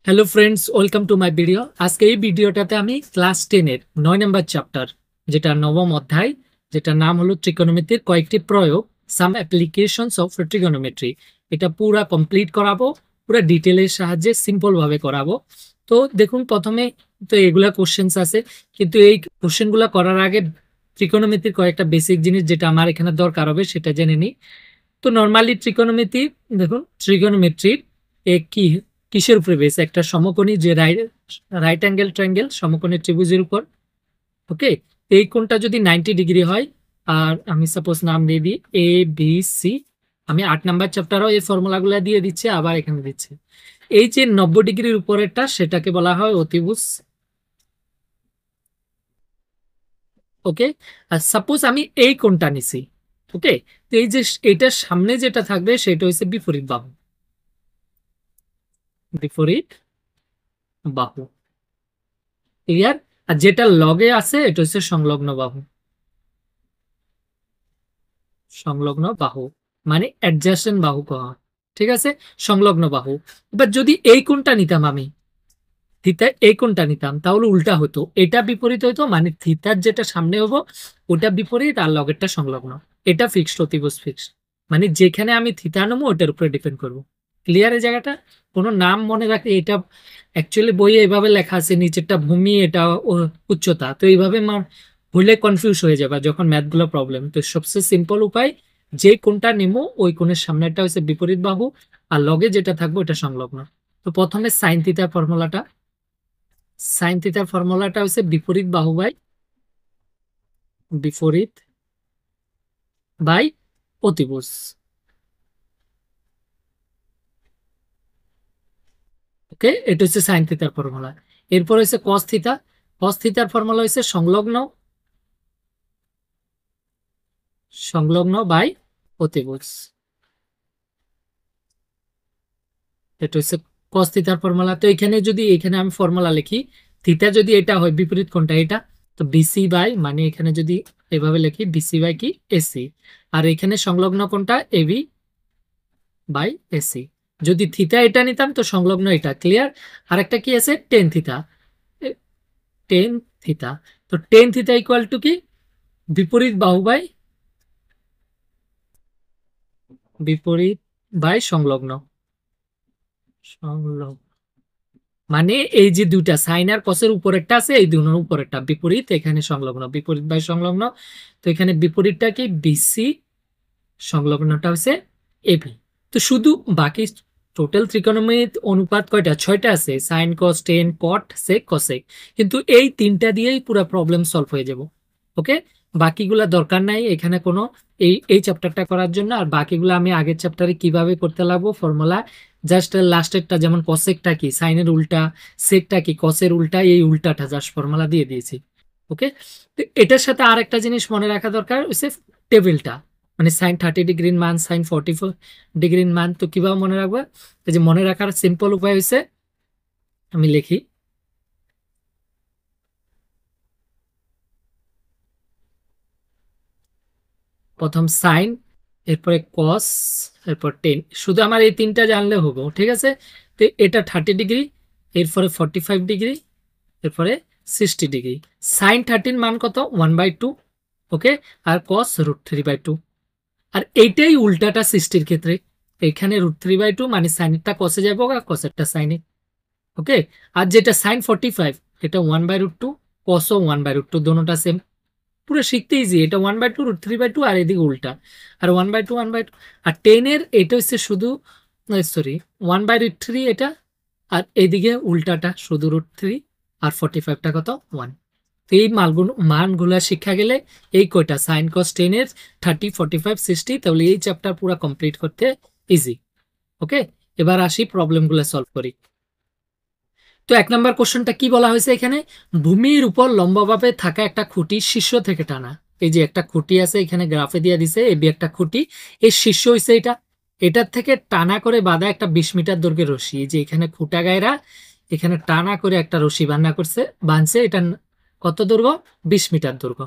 Hello friends, welcome to my video. আজকে এই ভিডিওটাতে আমি ক্লাস 10-এর 9 নম্বর চ্যাপ্টার, যেটা নবম অধ্যায়, যেটার নাম হলো ত্রিকোণমিতির কয়েকটি প্রয়োগ, সাম অ্যাপ্লিকেশনস অফ ট্রিগোনোমেট্রি, এটা পুরা কমপ্লিট করাবো, পুরা ডিটেলের সাহায্যে সিম্পল ভাবে করাবো। তো দেখুন, প্রথমে তো এগুলা কোশ্চেন্স আছে, কিন্তু এই কোশ্চেনগুলো করার আগে ত্রিকোণমিতির কয়েকটা বেসিক জিনিস যেটা আমার এখানে দরকার হবে সেটা জেনে নিই। তো নর্মালি ত্রিকোণমিতি, দেখুন ত্রিকোণমিত্রির কি কিসের উপরে বেস? একটা সমকোণী, যে রাইট অ্যাঙ্গেল ট্রায়াঙ্গেল সমকোণী ত্রিভুজের উপর। ওকে, এই কোণটা যদি 90 ডিগ্রি হয়, আর আমি সাপোজ নাম দিয়ে দিই এ বি সি, আমি 8 নাম্বার চ্যাপ্টারও এই ফর্মুলাগুলো দিয়ে দিচ্ছি, আবার এখানে দিচ্ছি। এই যে 90 ডিগ্রির উপরেরটা সেটাকে বলা হয় অতিভুজ। ওকে, আর সাপোজ আমি এই কোণটা নিছি। ওকে, তো এই যে এটার সামনে যেটা থাকবে সেটা হচ্ছে বিপরীত বাহু। বিপরীত বাহু, ক্লিয়ার? আর যেটা লগে আছে এটা হচ্ছে সংলগ্ন বাহু। সংলগ্ন বাহু মানে অ্যাডজাসেন্ট বাহু কওয়া হয়। ঠিক আছে, সংলগ্ন বাহু। এবার যদি এই কোণটা নিতাম আমি, থিতা এই কোণটা নিতাম, তাহলে উল্টা হতো, এটা বিপরীত হইতো, মানে থিতার যেটা সামনে হবো ওটা বিপরীত আর লগেরটা সংলগ্ন। এটা ফিক্সড, অতিভুজ ফিক্সড, মানে যেখানে আমি থিতা নেবো ওটার উপরে ডিপেন্ড করবো। ক্লিয়ার এই জায়গাটা? কোনো নাম মনে রাখতে, এটা অ্যাকচুয়ালি বইয়ে এভাবে লেখা আছে, নিচেরটা ভূমি, এটা উচ্চতা, তো এইভাবে ভুলে কনফিউজ হয়ে যাবে যখন ম্যাথগুলো প্রবলেম। তো সবচেয়ে সিম্পল উপায়, যে কোণটা নেবো ওই কোণের সামনেটা হচ্ছে বিপরীত বাহু, আর লগে যেটা থাকবো এটা সংলগ্ন। তো প্রথমে সাইন থিটার ফর্মুলাটা, সাইন থিটার ফর্মুলাটা হচ্ছে বিপরীত বাহু বাই বিপরীত বাই অতিভুজ। ওকে, এটা হচ্ছে সাইন থিটার ফর্মুলা। এরপর হচ্ছে কস থিটা। কস থিটার ফর্মুলা হচ্ছে সংলগ্ন, সংলগ্ন বাই অতিভুজ। এটা হচ্ছে কস থিটার ফর্মুলা। তো এখানে যদি এখানে আমি ফর্মুলা লিখি, থিটা যদি এটা হয় বিপরীত কোণটা এটা, তো বিসি বাই, মানে এখানে যদি এভাবে লিখি বিসি বাই কি এসি, আর এখানে সংলগ্ন কোণটা এবি বাই এসি। যদি থিতা এটা নিতাম তো সংলগ্ন এটা। ক্লিয়ার? আর একটা কি আছে, টেন থিতা। টেন থিতা, তো টেন থিতা ইকুয়াল টু কি, বিপরীত বাহু বাই বিপরীত বাই সংলগ্ন। সংলগ্ন মানে এই যে দুইটা সাইন আর কসের উপরেরটা আছে, এই দুটোর উপরেরটা বিপরীত, এখানে সংলগ্ন, বিপরীত বাই সংলগ্ন। তো এখানে বিপরীতটা কি বিসি, সংলগ্নটা হচ্ছে এবি। তো শুধু বাকি টোটাল ত্রিকোণমিত অনুপাত কয়টা? 6টা আছে, sine cos tan cot sec cosec, কিন্তু এই তিনটা দিয়েই পুরো প্রবলেম সলভ হয়ে যাব। ওকে, বাকিগুলা দরকার নাই এখানে কোনো, এই এই চ্যাপ্টারটা করার জন্য। আর বাকিগুলো আমি আগের চ্যাপ্টারে কিভাবে করতে লাগবো ফর্মুলা, জাস্ট লাস্টেরটা, যেমন কসেকটা কি সাইনের উল্টা, সেকটা কি কসের উল্টা, এই উল্টাটা জাস্ট ফর্মুলা দিয়ে দিয়েছি। ওকে, তো এটার সাথে আর একটা জিনিস মনে রাখা দরকার হচ্ছে টেবিলটা, মানে সাইন 30 ডিগ্রির মান, সাইন 44 ডিগ্রির মান। তো কিভাবে মনে রাখবো? এই যে মনে রাখার সিম্পল উপায় হচ্ছে, আমি লিখি প্রথম সাইন, এরপরে কস, এরপর টেন। শুধু আমার এই তিনটা জানলে হবে, ঠিক আছে? তো এটা 30 ডিগ্রি, এরপরে 45 ডিগ্রি, এরপরে 60 ডিগ্রি। সাইন 30 মান কত? 1/2। ওকে, আর কস √3/2। আর এইটাই উল্টাটা 60-র ক্ষেত্রে, এখানে √3/2 মানে সাইনেরটা কসে যাবো আর কসেরটা সাইনে। ওকে, আর যেটা সাইন 45, এটা 1/√2, কসও 1/√2, দোনোটা সেম। পুরো শিখতে ইজি, এটা 1/2 √3/2, আর এদিকে উল্টা, আর 1/2 1/2। আর টেনের এটা হচ্ছে শুধু, সরি, 1/3 এটা, আর এইদিকে উল্টাটা শুধু √3, আর 45টা কত? 1। তো এই মানগুলা শিক্ষা গেলে এই কয়টা সাইন কস টেনের 30 45 60, তাহলে এই চ্যাপ্টার পুরো কমপ্লিট করতে ইজি। ওকে, এবার আসি প্রবলেমগুলো সলভ করি। তো 1 নম্বর কোশ্চেনটা কি বলা হয়েছে এখানে, ভূমির উপর লম্বভাবে থাকা একটা খুঁটি শীর্ষ থেকে টানা। এই যে একটা খুঁটি আছে এখানে গ্রাফে দিয়ে দিছে, এবি একটা খুঁটি, এর শীর্ষ হয়েছে এটা, এটার থেকে টানা করে বাঁধা একটা 20 মিটার দৈর্ঘ্যের রশি। এই যে এখানে খুঁটা গায়রা এখানে টানা করে একটা রশি বাঁধছে, এটা কত দৈর্ঘ্য? 20 মিটার দৈর্ঘ্য।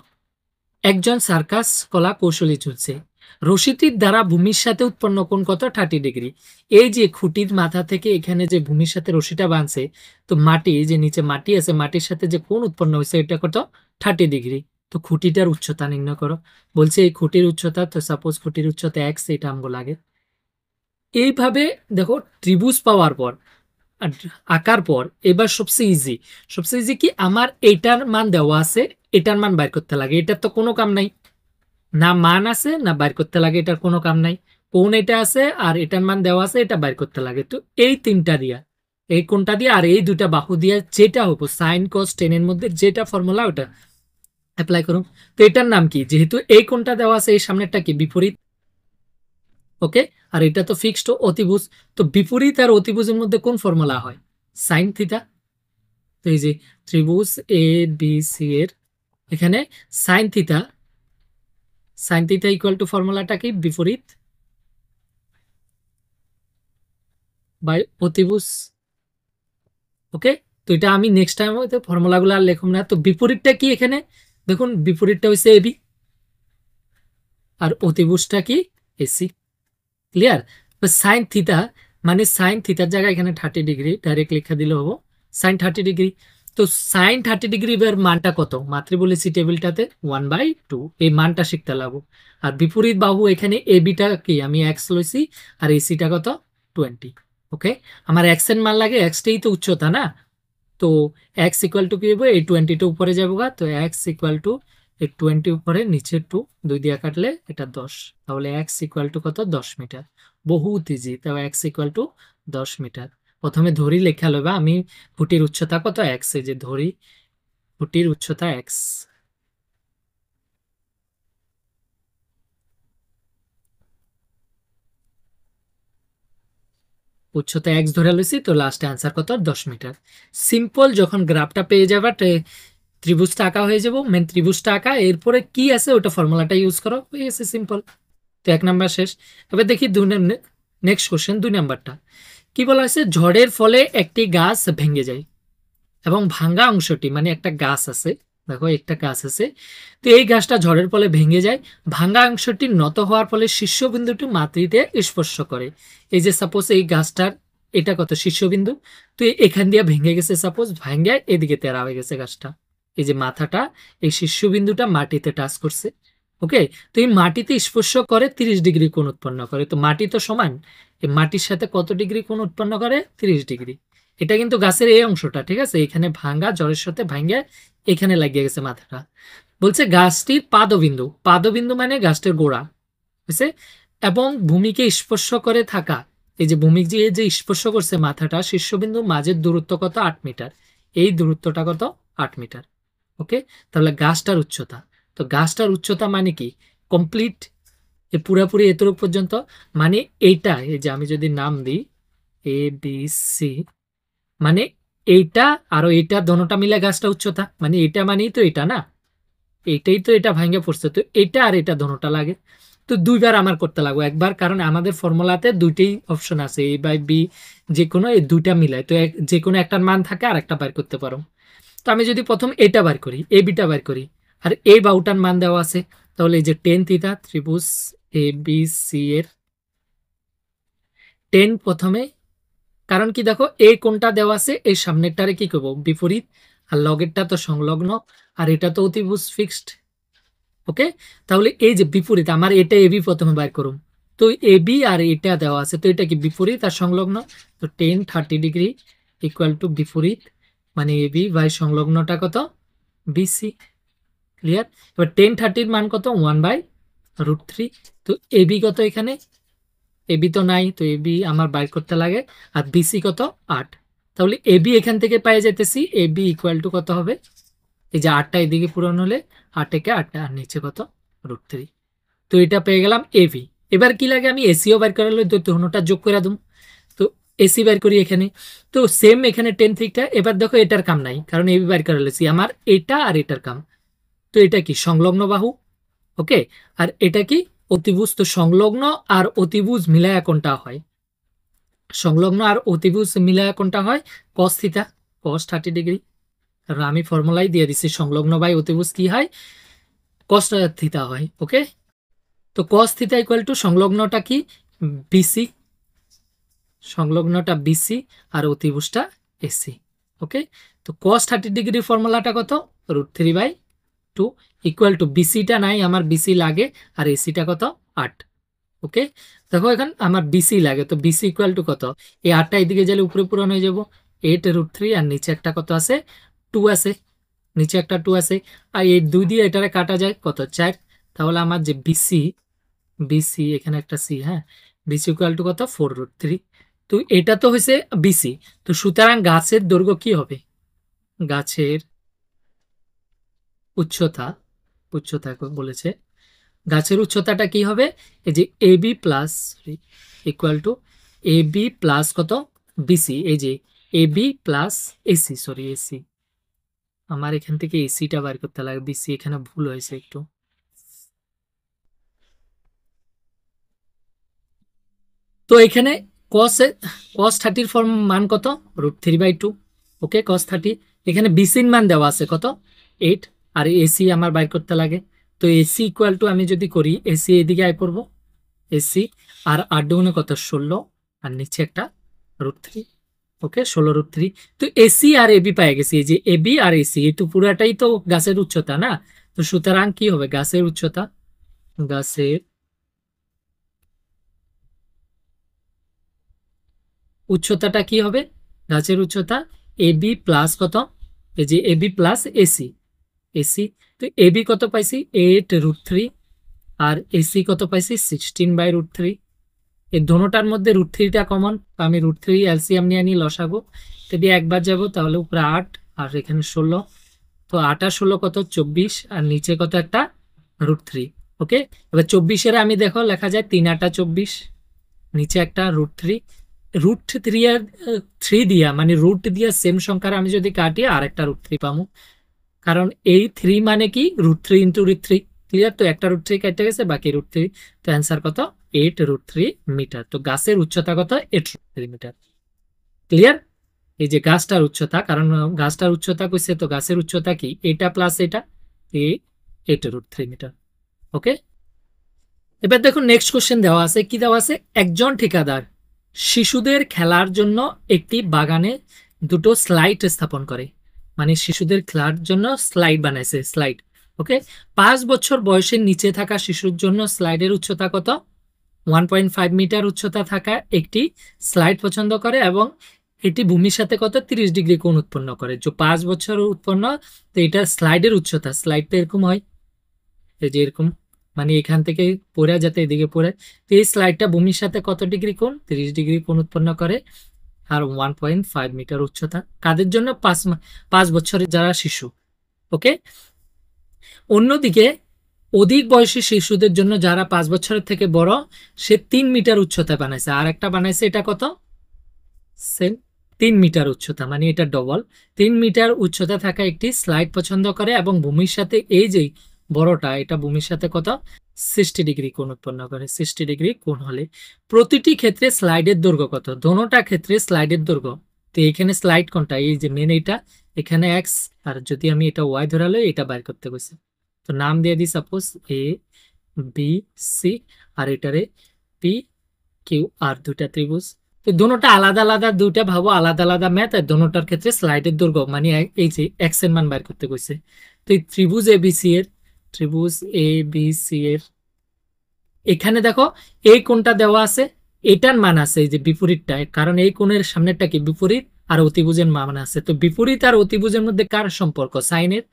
একজন সার্কাস কলা কৌশলী চলছে, রশিটির দ্বারা ভূমির সাথে উৎপন্ন কোণ কত 30 ডিগ্রি। এই যে খুঁটির মাথা থেকে এখানে যে ভূমির সাথে রশিটা বাঁধছে, তো মাটি যে নিচে মাটি আছে, মাটির সাথে যে কোণ উৎপন্ন হয়েছে এটা কত 30 ডিগ্রি। তো খুঁটিটার উচ্চতা নির্ণয় করো। বলছে এই খুঁটির উচ্চতা, তো সাপোজ খুঁটির উচ্চতা এক্স, এটা আমগো লাগে। এইভাবে দেখো ত্রিভুজ পাওয়ার পর আঁকার পর এবার সবচেয়ে ইজি কি, আমার এইটার মান দেওয়া আছে, এটার মান বাইর করতে লাগে। এটার তো কোনো কাম নাই, না মান আছে না বাইর করতে লাগে, এটার কোনো কাম নাই। কোন এটা আছে আর এটার মান দেওয়া আছে, এটা বাইর করতে লাগে। তো এই তিনটা দিয়া, এই কোনটা দিয়ে আর এই দুটা বাহু দিয়ে যেটা হবো সাইন কস টেন এর মধ্যে যেটা ফর্মুলা ওটা অ্যাপ্লাই করুন। তো এটার নাম কি, যেহেতু এই কোনটা দেওয়া আছে এই সামনেরটা কি বিপরীত, ওকে। আর এটা তো ফিক্সড অতিভুজ, তো বিপরীত আর অতিভুজের মধ্যে কোন ফর্মুলা হয়, সাইন থিটা। তো এই যে ত্রিভুজ এ বি সি এর এখানে সাইন থিটা ইকুয়াল টু ফর্মুলাটা কি, বিপরীত বাই অতিভুজ, ওকে। তো এটা আমি নেক্সট টাইম হয়তো ফর্মুলাগুলো আর লেখম না। তো বিপরীতটা কি এখানে দেখুন, বিপরীতটা হচ্ছে এবি আর অতিভুজটা কি এসি। ক্লিয়ার। সাইন থিটা মানে সাইন থিটার জায়গায় এখানে 30 ডিগ্রি ডাইরেক্ট লেখা দিলে হবো সাইন 30 ডিগ্রি। তো সাইন 30 ডিগ্রি এর মানটা কত, মাত্রই বলেছি টেবিলটাতে 1/2, এই মানটা শিখতে লাগবো। আর বিপরীত বাহু এখানে এবিটা কি আমি এক্স লইছি, আর এসিটা কত 20, ওকে। আমার এক্স এর মান লাগে, এক্সটাই তো উচ্চতা না। তো এক্স ইকুয়াল টু কি হবে, এই 20টা উপরে যাবো গা, তো এক্স ইকুয়াল টু এই 20 উপরে নিচে 2, 2 দিয়ে কাটলে এটা 10, তাহলে এক্স ইকুয়াল টু কত 10 মিটার। বহুত ইজি। তাও এক্স ইকুয়াল টু 10 মিটার। প্রথমে ধরি লেখা লইবা, আমি খুঁটির উচ্চতা কত এক্স, এই যে ধরি খুঁটির উচ্চতা এক্স, উচ্চতা এক্স ধরে লইছি, তো লাস্ট অ্যান্সার কত 10 মিটার। সিম্পল। যখন গ্রাফটা পেয়ে যাবা, ত্রিভুজটা আঁকা হয়ে যাবো, মেন ত্রিভুজটা আঁকা, এরপরে কি আছে ওটা ফর্মুলাটা ইউজ করো, হয়ে গেছে, সিম্পল। তো 1 নাম্বার শেষ। এবার দেখি নেক্সট কোশ্চেন 2 নাম্বারটা কি বলা হয়েছে, ঝড়ের ফলে একটি গাছ ভেঙে যায় এবং ভাঙ্গা অংশটি মানে একটা গাছ আছে, দেখো একটা গাছ আছে, তো এই গাছটা ঝড়ের ফলে ভেঙে যায়, ভাঙ্গা অংশটি নত হওয়ার ফলে শীর্ষবিন্দুটি মাটিতে স্পর্শ করে। এই যে সাপোজ এই গাছটার এটা কত শীর্ষবিন্দু, তো এখান দিয়ে ভেঙে গেছে, সাপোজ ভাঙ্গায় এদিকে তেরা হয়ে গেছে গাছটা, এই যে মাথাটা এই শীর্ষবিন্দুটা মাটিতে টাচ করছে, ওকে। তো এই মাটিতে স্পর্শ করে 30 ডিগ্রি কোণ উৎপন্ন করে। তো মাটি তো সমান, এই মাটির সাথে কত ডিগ্রি কোণ উৎপন্ন করে 30 ডিগ্রি। এটা কিন্তু গাছের এই অংশটা, ঠিক আছে, এখানে ভাঙ্গা জ্বরের সাথে ভাঙ্গে এখানে লাগিয়ে গেছে মাথাটা। বলছে গাছটির পাদবিন্দু মানে গাছটির গোড়া বুঝছে, এবং ভূমিকে স্পর্শ করে থাকা, এই যে ভূমি যে স্পর্শ করছে মাথাটা, শীর্ষবিন্দু মাঝের দূরত্ব কত 8 মিটার, এই দূরত্বটা কত 8 মিটার, ওকে। তাহলে গাছটার উচ্চতা, তো গাছটার উচ্চতা মানে কি কমপ্লিট পুরাপুরি এতটুকু পর্যন্ত, মানে এইটা, এই যে আমি যদি নাম দিই এ বি সি, মানে এইটা আর এইটা দোনোটা মিলে গাছটা উচ্চতা, মানে এটা মানেই তো এটা না, এইটাই তো এটা ভাঙে পড়ছে, তো এটা আর এটা দোনোটা লাগে। তো দুইবার আমার করতে লাগবে, একবার কারণ আমাদের ফর্মুলাতে দুইটাই অপশন আছে, এ বাই বি, যে কোনো এই দুইটা মিলায়, তো যে কোনো একটার মান থাকে আর একটা বার করতে পারো। তো আমি যদি প্রথম এটা বার করি, এ বিটা বার করি, আর এই বাহুটার মান দেওয়া আছে, তাহলে এই যে টেন থিটা ত্রিভুজ এ বি সি এর টেন প্রথমে, কারণ কি দেখো এই কোনটা দেওয়া আছে, এই সামনেরটারে কি করবো বিপরীত, আর লগেরটা তো সংলগ্ন, আর এটা তো অতিভুজ ফিক্সড, ওকে। তাহলে এই যে বিপরীত, আমার এটা এবি প্রথমে বার করুন, তো এবি আর এটা দেওয়া আছে, তো এটা কি বিপরীত আর সংলগ্ন, তো টেন 30 ডিগ্রি ইকুয়াল টু বিপরীত, মানে এবি বাই সংলগ্নটা কত বিসি। ক্লিয়ার। এবার 10-30 মান কত 1/√3। তো এবি কত, এখানে এবি তো নাই, তো এবি আমার বাইর করতে লাগে, আর বিসি কত 8। তাহলে এবি এখান থেকে পাই যেতেছি, এবি ইকুয়াল টু কত হবে, এই যে 8টা এদিকে পূরণ হলে 8 একে 8 আর নিচে কত √3। তো এটা পেয়ে গেলাম এবি। এবার কি লাগে, আমি এসিও বাইর করে লই, দুটোটা যোগ করে দিম, তো এসি বাইর করি এখানে। তো সেম এখানে 10 থিটা। এবার দেখো এটার কাম নাই, কারণ এবি বাইর করে লেছি, আমার এটা আর এটার কাম। তো এটা কি সংলগ্ন বাহু, ওকে। আর এটা কি অতিভুজ, তো সংলগ্ন আর অতিভুজ মিলায়া কোনটা হয়, সংলগ্ন আর অতিভুজ মিলায়া কোনটা হয় cos থিটা, cos 30 ডিগ্রি। কারণ আমি ফর্মুলাই দিয়ে দিচ্ছি সংলগ্ন বাই অতিভুজ কি হয় cos থিটা হয়, ওকে। তো cos থিটা ইকুয়াল টু সংলগ্নটা কি বিসি, সংলগ্নটা বিসি আর অতিভুজটা এসি। ওকে, তো cos 30 ডিগ্রি ফর্মুলাটা কত √3/2 ইকুয়াল টু বিসিটা নাই আমার, বিসি লাগে আর এসিটা কত 8। ওকে, দেখো এখন আমার বিসি লাগে, তো বিসি ইকুয়াল টু কত, এই 8টা এদিকে গেলে উপরে পূরণ হয়ে যাব 8√3 আর নিচে একটা কত আছে 2 আছে, নিচে একটা 2 আছে আর এই 2 দিয়ে এটারে কাটা যায় কত 4। তাহলে আমার যে বিসি, বিসি এখানে একটা সি, হ্যাঁ, বিসি ইকুয়াল টু কত 4√3। তো এটা তো হয়েছে বিসি। তো সুতরাং গাছের দৈর্ঘ্য কি হবে, গাছের উচ্চতা, উচ্চতা বলেছে গাছের উচ্চতাটা কি হবে, এই যে AB plus equal to AB plus কত বিসি, এই যে AB plus AC, sorry AC, আমার এখান থেকে এসিটা বার করতে লাগে, বিসি এখানে ভুল হয়েছে একটু। তো এখানে cos 30 ফর্ম মান কত √3/2। ওকে, cos 30 এখানে বিসির মান দেওয়া আছে কত 8 আর এসি আমার বাইর করতে লাগে। তো এসি ইকুয়াল টু আমি যদি করি, এসি এদিকে আয় পড়বো, এসি আর 8 দুগুণে কত 16 আর নিচে একটা √3। ওকে, 16√3। তো এসি আর এবি পেয়ে গেছি, এই যে এবি আর এসি, এই তো পুরাটাই তো গাছের উচ্চতা না। তো সুতরাং কি হবে গাছের উচ্চতা, গাছের উচ্চতাটা কি হবে, গাছের উচ্চতা এবি প্লাস কত, এই যে এবি প্লাস এসি, এসি, তো এবি কত পাইছি 8√3 আর এসি কত পাইছি 16/√3। এই দোনোটার মধ্যে √3টা কমন, আমি √3 এলসিএম নিয়ে নিয়ে লসাগো, যদি একবার যাব তাহলে উপরে 8 আর এখানে 16, তো 8 আর 16 কত 24 আর নিচে কত একটা √3। ওকে, এবার 24-এর আমি দেখো লেখা যায় 3 8 24, নিচে একটা √3, √3 আর 3 দিয়া মানে রুট দিয়া সেম সংখ্যার আমি যদি কাটি আর একটা √3 পাবো, কারণ এই 3 মানে কি √3 ইন্টু √3, ক্লিয়ার। তো একটা √3 কেটে গেছে, বাকি √3, তো অ্যান্সার কত 8√3 মিটার। তো গাছের উচ্চতা কত 8√3 মিটার, ক্লিয়ার। এই যে গাছটার উচ্চতা, কারণ গাছটার উচ্চতা কইছে, তো গাছের উচ্চতা কি এটা প্লাস এটা 8√3 মিটার। ওকে, এবার দেখো নেক্সট কোশ্চেন দেওয়া আছে, কি দেওয়া আছে, একজন ঠিকাদার শিশুদের খেলার জন্য একটি বাগানে দুটো স্লাইড স্থাপন করে, মানে শিশুদের খেলার জন্য স্লাইড বানাইছে, স্লাইড। ওকে, 5 বছর বয়সের নিচে থাকা শিশুর জন্য স্লাইডের উচ্চতা কত 1.5 মিটার উচ্চতা থাকা একটি স্লাইড পছন্দ করে এবং এটি ভূমির সাথে কত 30 ডিগ্রি কোণ উৎপন্ন করে। যে 5 বছর উৎপন্ন, তো এটা স্লাইডের উচ্চতা, স্লাইডটা এরকম হয়, এই যে এরকম, মানে এখান থেকে পড়ে যাতে এদিকে পড়ে, তো এই স্লাইডটা ভূমির সাথে কত ডিগ্রি কোণ 30 ডিগ্রি কোণ উৎপন্ন করে আর 1.5 মিটার উচ্চতা। কাদের জন্য 5 বছরের যারা শিশু। ওকে, অন্যদিকে অধিক বয়সী শিশুদের জন্য যারা 5 বছরের থেকে বড়, সে 3 মিটার উচ্চতা বানাইছে, আর একটা বানাইছে এটা কত সেম 3 মিটার উচ্চতা, মানে এটা ডবল। 3 মিটার উচ্চতা থাকা একটি স্লাইড পছন্দ করে এবং ভূমির সাথে এই যে বড়টা, এটা ভূমির সাথে কত 60 ডিগ্রি কোণ উৎপন্ন করে। 60 ডিগ্রি কোণ হলে প্রতিটি ক্ষেত্রে স্লাইডের দৈর্ঘ্য কত, দোনোটা ক্ষেত্রে স্লাইডের দৈর্ঘ্য। তো এখানে স্লাইড কোনটা, এই যে মেন এইটা, এখানে এক্স আর যদি আমি এটা ওয়াই ধরালো, এটা বাইর করতে গেছি, তো নাম দিয়ে দিই সাপোজ এ বি সি আর এটারে পি কিউ আর, দুটা ত্রিভুজ। তো দোনোটা আলাদা আলাদা, দুইটা ভাবো আলাদা আলাদা ম্যাথ, আর দোনোটার ক্ষেত্রে স্লাইডের দৈর্ঘ্য মানে এই যে এক্স এর মান বাইর করতে কইছে। তো এই ত্রিভুজ এ বি সি এর, ত্রিভুজ এ বি সি এর এখানে দেখো এই কোণটা দেওয়া আছে, এটার মান আছে এই যে বিপরীতটা, কারণ এই কোণের সামনেরটা কি বিপরীত আর অতিভুজের মান আছে। তো বিপরীত আর অতিভুজের মধ্যে কার সম্পর্ক, সাইনের,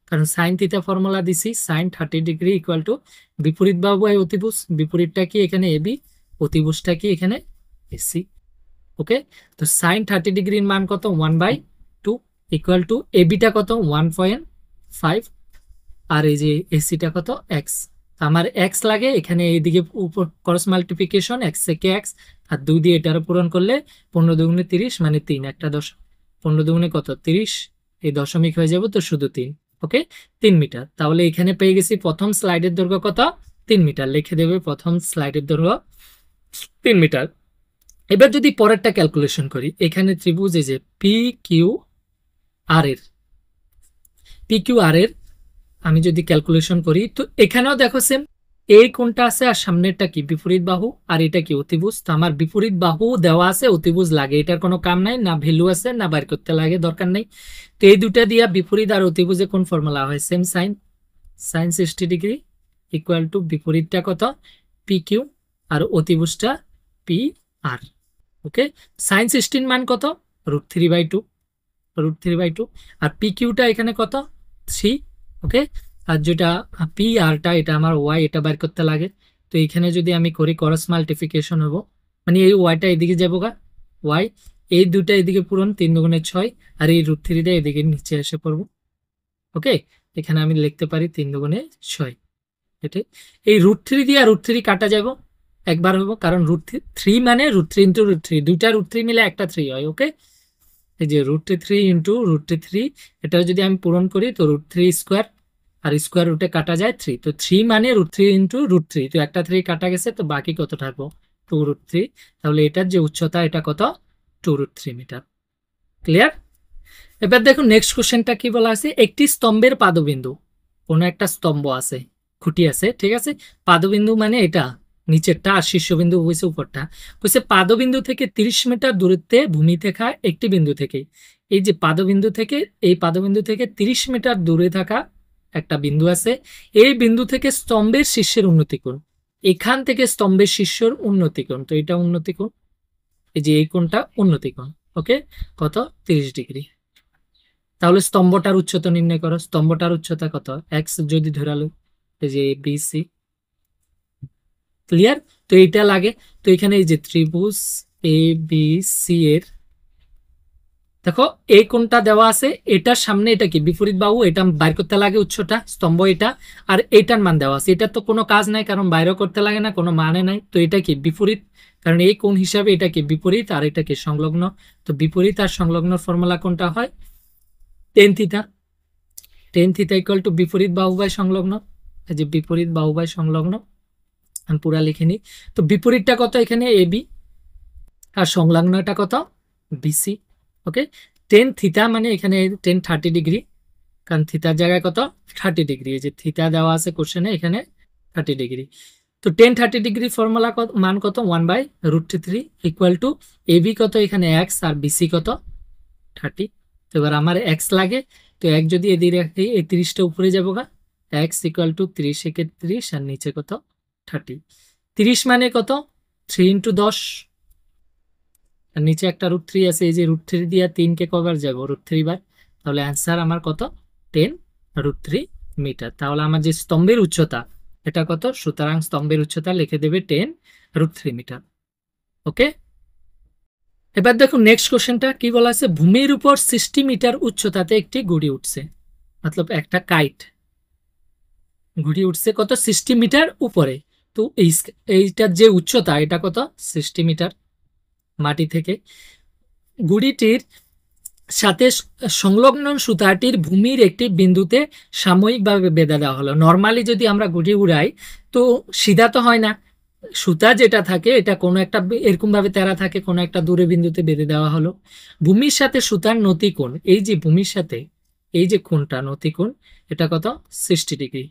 কারণ সাইন থিটা ফর্মুলা দিছি, সাইন 30 ডিগ্রি ইকুয়াল টু বিপরীত বাহু বাই অতিভুজ, বিপরীতটা কি এখানে এবি, অতিভুজটা কি এখানে এসি। ওকে, তো সাইন 30 ডিগ্রির মান কত 1/2 ইকুয়াল টু এবিটা কত 1.5 আর এই যে এসিটা কত এক্স। আমার এক্স লাগে এখানে, এইদিকে উপর ক্রস মাল্টিপ্লিকেশন এক্স থেকে এক্স আর 2 দিয়ে এটার পূরণ করলে 15 দুগুণে 30 মানে 3, একটা 15 দুগুণে কত 30, এই দশমিক হয়ে যাবে, তো শুধু 3। ওকে, 3 মিটার। তাহলে এখানে পেয়ে গেছি প্রথম স্লাইডের দৈর্ঘ্য কত 3 মিটার, লিখে দেবে প্রথম স্লাইডের দৈর্ঘ্য 3 মিটার। এবার যদি পরেরটা ক্যালকুলেশন করি, এখানে ত্রিভুজ এই যে পি কিউ আর এর, পি কিউ আর এর আমি যদি ক্যালকুলেশন করি, তো এখানেও দেখো সেম এই কোণটা আছে আর সামনেরটা কি বিপরীত বাহু, আর এটা কি অতিভুজ। তো আমার বিপরীত বাহু দেওয়া আছে, অতিভুজ লাগে, এটার কোনো কাম নাই, না ভ্যালু আছে না বাইর করতে লাগে, দরকার নেই। তো এই দুটা দিয়া বিপরীত আর অতিভুজে কোন ফর্মুলা হয়, same sine, sine 60 degree equal to বিপরীতটা কত পি কিউ আর অতিভুজটা পি আর। ওকে, সাইন 16 মান কত √3/2, √3/2, আর পি কিউটা এখানে কত 3। ওকে, আর যেটা পি আরটা এটা আমার ওয়াই, এটা বের করতে লাগে। তো এখানে যদি আমি করি ক্রস মাল্টিপ্লিকেশন হবো, মানে এই ওয়াইটা এদিকে যাবো গা, ওয়াই এই দুটা এদিকে পূরণ, 3 দুগুণে 6, আর এই √3টা এদিকে নিচে এসে পড়বো। ওকে, এখানে আমি লিখতে পারি 3 দুগুণে 6। এটাই, এই √3 দিয়ে √3 কাটা যাব, একবার হবো, কারণ √3 মানে √3 ইন্টু √3, দুইটা √3 মিলে একটা 3 হয়। ওকে, এই যে √3 ইন্টু √3, এটা যদি আমি পূরণ করি তো √3 স্কোয়ার, আর স্কোয়ার রুটে কাটা যায় 3, তো 3 মানে √3 ইন্টু √3, তো একটা 3 কাটা গেছে, তো বাকি কত থাকবো 2√3। তাহলে এটার যে উচ্চতা এটা কত 2√3 মিটার। ক্লিয়ার? এবার দেখুন নেক্সট কোশ্চেনটা কি বলা আছে, একটি স্তম্ভের পাদবিন্দু, কোনো একটা স্তম্ভ আছে, খুঁটি আছে, ঠিক আছে, পাদবিন্দু মানে এটা নিচেরটা আর শীর্ষবিন্দু হয়েছে উপরটা, হয়েছে পাদবিন্দু থেকে 30 মিটার দূরত্বে ভূমি থাকা একটি বিন্দু থেকে, এই যে পাদবিন্দু থেকে, এই পাদবিন্দু থেকে 30 মিটার দূরে থাকা একটা বিন্দু আছে, এই বিন্দু থেকে স্তম্ভের শীর্ষের উন্নতি কোণ, এখান থেকে স্তম্ভের শীর্ষের উন্নতি কোণ, তো এটা উন্নতি কোণ, এই যে এই কোণটা উন্নতি কোণ। ওকে, কত 30 ডিগ্রি। তাহলে স্তম্ভটার উচ্চতা নির্ণয় করো, স্তম্ভটার উচ্চতা কত এক্স যদি ধরালো, এই যে বিসি। ক্লিয়ার? তো এইটা লাগে, তো এখানে এই যে ত্রিভুজ এ বি সি এর, দেখো এই কোণটা দেওয়া আছে, এটার সামনে এটা কি বিপরীত বাহু, এটা বাইর করতে লাগে উচ্চটা, স্তম্ভ এটা, আর এটার মান দেওয়া আছে, এটার তো কোনো কাজ নাই কারণ বাইরেও করতে লাগে না, কোনো মানে নাই, তো এটা কি বিপরীত, কারণ এই কোণ হিসাবে এটা কি বিপরীত আর এটা কি সংলগ্ন, তো বিপরীত আর সংলগ্ন ফর্মুলা কোনটা হয় tan theta, tan theta equal to বিপরীত বাহু বাই সংলগ্ন, এই যে বিপরীত বাহু বাই সংলগ্ন, আমি পুরা লিখে নিই। তো বিপরীতটা কত এখানে এ বি, আর সংলগ্নটা কত বিসি। ওকে, টেন থিটা মানে এখানে টেন 30 ডিগ্রি, কারণ থিতার জায়গায় কত 30 ডিগ্রি, এই যে থিতা দেওয়া আছে কোশ্চেনে, এখানে 30 ডিগ্রি। তো টেন 30 ডিগ্রি ফর্মুলা মান কত 1/√3 ইকুয়াল টু এ বি কত এখানে এক্স আর বিসি কত 30। তো এবার আমার এক্স লাগে, তো এক যদি এদিকে রাখি এই 30টা উপরে যাবো গা, এক্স ইকুয়াল টু 30 একে 30 আর নিচে কত 30, 30 মানে কত 3 ইন্টু 10, আর নিচে একটা √3 আছে, এই যে √3 দিয়ে 3 কে কবার যাবো √3 বার, তাহলে অ্যান্সার আমার কত 10√3 মিটার। তাহলে আমার যে স্তম্ভের উচ্চতা এটা কত, সুতরাং স্তম্ভের উচ্চতা লিখে দেবে 10√3 মিটার। ওকে, এবার দেখুন নেক্সট কোশ্চেনটা কি বলা আছে, ভূমির উপর 60 মিটার উচ্চতাতে একটি ঘুড়ি উঠছে, মতলব একটা কাইট ঘুড়ি উঠছে কত 60 মিটার উপরে, তো এইটার যে উচ্চতা এটা কত 60 মিটার মাটি থেকে, ঘুড়িটির সাথে সংলগ্ন সুতাটির ভূমির একটি বিন্দুতে সাময়িকভাবে বেঁধে দেওয়া হলো। নর্মালি যদি আমরা ঘুড়ি উড়াই তো সিধা তো হয় না, সুতা যেটা থাকে এটা কোনো একটা এরকম ভাবে তেরা থাকে, কোনো একটা দূরে বিন্দুতে বেঁধে দেওয়া হলো। ভূমির সাথে সুতার নতি কোণ, এই যে ভূমির সাথে এই যে কোণটা নতি কোণ এটা কত 60 ডিগ্রি।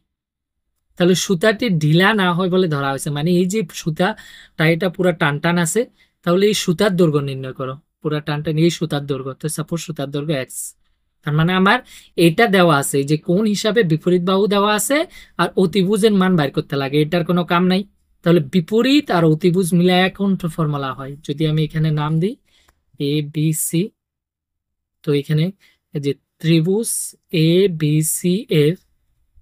তাহলে সুতাটি ঢিলা না হয় বলে ধরা হয়েছে, মানে এই যে সুতাটা এটা পুরো টান টান আছে, তাহলে এই সুতার দৈর্ঘ্য নির্ণয় করো, পুরো টান টান এই সুতার দৈর্ঘ্য, তো সাপোজ সুতার দৈর্ঘ্য এক্স, তার মানে আমার এটা দেওয়া আছে যে কোণ হিসাবে বিপরীত বাহু দেওয়া আছে আর অতিভুজের মান বাইর করতে লাগে, এটার কোনো কাম নাই। তাহলে বিপরীত আর অতিভুজ মিলায় কোন ফর্মুলা হয়, যদি আমি এখানে নাম দিই এ বি সি, তো এখানে যে ত্রিভুজ এ বি সি এর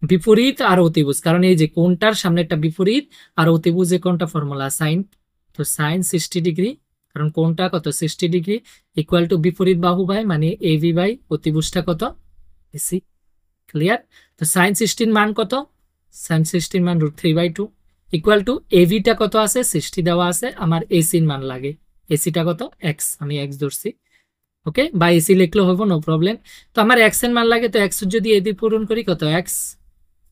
বিপরীত আর অতিভুজ, কারণ এই যে কোণটার সামনে একটা বিপরীত আর অতিভুজে কোনটা ফর্মুলা সাইন, তো সাইন 60 ডিগ্রি, কারণ কোণটা কত 60 ডিগ্রি ইকুয়াল টু বিপরীত বাহু বাই মানে এ বি বাই অতিভুজটা কত এসি। ক্লিয়ার? তো সাইন 16 মান কত, সাইন 16 মান √3/2 ইকুয়াল টু এভিটা কত আছে 60 দেওয়া আছে, আমার এসির মান লাগে, এসিটা কত এক্স, আমি এক্স ধরছি। ওকে, বা এসি লিখলেও হবো, নো প্রবলেম। তো আমার এক্স এর মান লাগে, তো এক্স যদি এদি পূরণ করি কত এক্স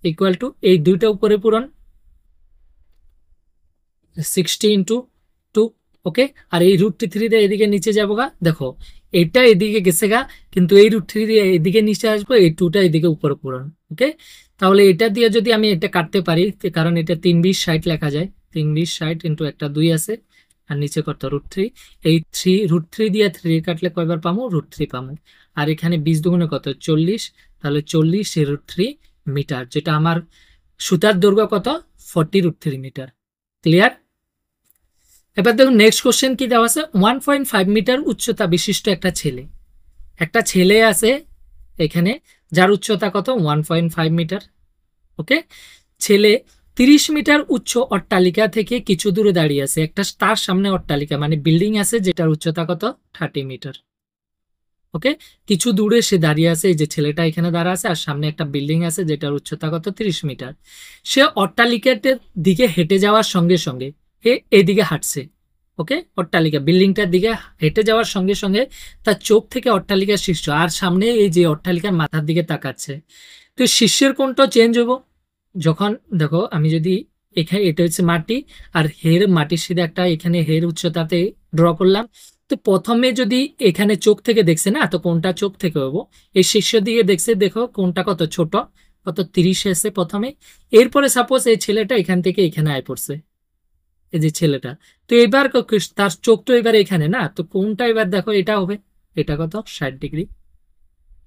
ইকুয়াল টু এই দুইটা উপরে পূরণ 60 ইন্টু 2। ওকে, আর এই √3 দিয়ে এদিকে নিচে যাবো গা, দেখো এইটা এদিকে গেছে গা, কিন্তু এই √3 দিয়ে এদিকে নিচে আসবো, এই 2টা এদিকে উপরে পূরণ। ওকে, তাহলে এটা দিয়ে যদি আমি এটা কাটতে পারি, কারণ এটা 3 20 60 লেখা যায়, 3 20 60 ইন্টু একটা 2 আছে, আর নিচে কত √3, এই √3 দিয়ে 3 কাটলে কয়বার পাবো, √3 পাবো। আর এখানে 20 দুগুণে কত 40, তাহলে 40 √3 মিটার, যেটা আমার সুতার দৈর্ঘ্য কত 40 √3 মিটার। ক্লিয়ার? এবার দেখুন নেক্সট কোশ্চেন কি দেওয়া আছে, 1.5 মিটার উচ্চতা বিশিষ্ট একটা ছেলে আছে এখানে, যার উচ্চতা কত 1.5 মিটার। ওকে, ছেলে 30 মিটার উচ্চ অট্টালিকা থেকে কিছু দূরে দাঁড়িয়ে আছে, একটা তার সামনে অট্টালিকা মানে বিল্ডিং আছে যেটার উচ্চতা কত 30 মিটার। ওকে, কিছু দূরে সে দাঁড়িয়ে আছে, এই যে ছেলেটা এখানে দাঁড়া আছে, আর সামনে একটা বিল্ডিং আছে যেটার উচ্চতা কত 30 মিটার। সে অট্টালিকাটার দিকে হেঁটে যাওয়ার সঙ্গে সঙ্গে এদিকে হাঁটছে। ওকে, অট্টালিকা বিল্ডিংটার দিকে হেঁটে যাওয়ার সঙ্গে সঙ্গে তার চোখ থেকে অট্টালিকার শীর্ষ আর সামনে এই যে অট্টালিকার মাথার দিকে তাকাচ্ছে। তো শীর্ষের কোণটা চেঞ্জ হবো যখন, দেখো আমি যদি এখানে, এটা হচ্ছে মাটি আর মাটির সিধে একটা এখানে উচ্চতাতে ড্র করলাম। তো প্রথমে যদি এখানে চোখ থেকে দেখছে না, তো কোনটা চোখ থেকে হবো, এই শীর্ষ দিকে দেখছে, দেখো কোনটা কত ছোট, কত 30 এসে প্রথমে। এরপরে সাপোজ এই ছেলেটা এখান থেকে এখানে আয় পড়ছে, এই যে ছেলেটা, তো এবার তার চোখ তো এবার এখানে না, তো কোনটা এবার দেখো এটা হবে, এটা কত 60 ডিগ্রি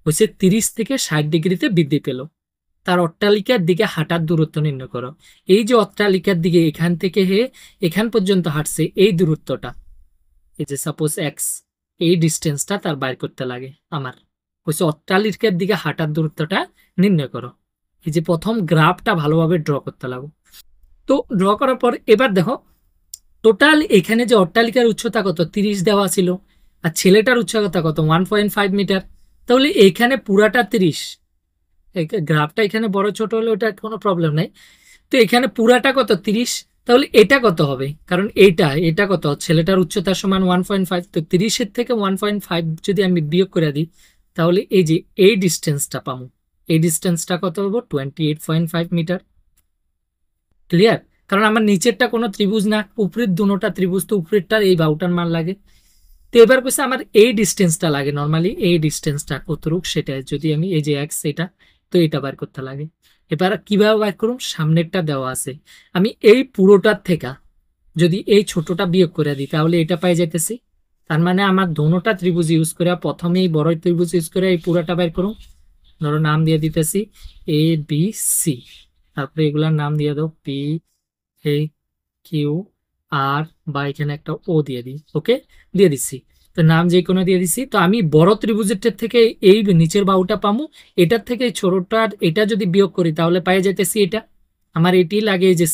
হচ্ছে, 30 থেকে 60 ডিগ্রিতে বৃদ্ধি পেল। তার অট্টালিকার দিকে হাঁটার দূরত্ব নির্ণয় করো। এই যে অট্টালিকার দিকে এখান থেকে এখান পর্যন্ত হাঁটছে, এই দূরত্বটা, এই যে সাপোজ এক্স, এই ডিস্টেন্সটা তার বাইর করতে লাগে আমার, হচ্ছে অট্টালিকার দিকে হাঁটার দূরত্বটা নির্ণয় করো। এই যে প্রথম গ্রাফটা ভালোভাবে ড্র করতে লাগো। তো ড্র করার পর এবার দেখো টোটাল এখানে যে অট্টালিকার উচ্চতা কত 30 দেওয়া ছিল, আর ছেলেটার উচ্চতা কত 1.5 মিটার, তাহলে এখানে পুরাটা 30, গ্রাফটা এখানে বড় ছোট হলে ওটা কোনো প্রবলেম নাই। তো এখানে পুরাটা কত 30, তাহলে এটা কত হবে, কারণ এটা কত ছেলেটার উচ্চতার সমান 1.5, তো 30-এর থেকে 1.5 যদি আমি বিয়োগ করে দিই, তাহলে এই যে এই ডিস্টেন্সটা পাবো, এই ডিস্টেন্সটা কত হবো 28.5 মিটার। ক্লিয়ার? কারণ আমার নিচেরটা কোনো ত্রিভুজ না, উপরের দুটোটা ত্রিভুজ, তো উপরেরটার এই বাহুটার মান লাগে। তো এবার কইছে আমার এই ডিস্টেন্সটা লাগে, নর্মালি এই ডিস্টেন্সটা কতটুক সেটা যদি আমি এই যে এক্স এটা, তো এটা বার করতে লাগে। এবার কিভাবে বার করুন, সামনেরটা দেওয়া আছে, আমি এই পুরোটার থেকে যদি এই ছোটটা বিয়োগ করে দিই তাহলে এটা পাই যেতেছি। তার মানে আমার দোনোটা ত্রিভুজ ইউজ করে, প্রথমে এই বড় ত্রিভুজ ইউজ করে এই পুরোটা বের করুন। ধরো নাম দিয়ে দিতেছি এ বি সি, তারপরে এগুলার নাম দিয়ে দাও পি এ কিউ আর, বা এখানে একটা ও দিয়ে দিই। ওকে, দিয়ে দিচ্ছি, তো নাম যে কোনো দিয়ে দিচ্ছি। তো আমি বড় ত্রিভুজের থেকে এই নিচের বাহুটা পাবো, এটার থেকে ছোটটা এটা যদি বিয়োগ করি তাহলে পাই যেতেছি এটা, আমার এটি লাগে যে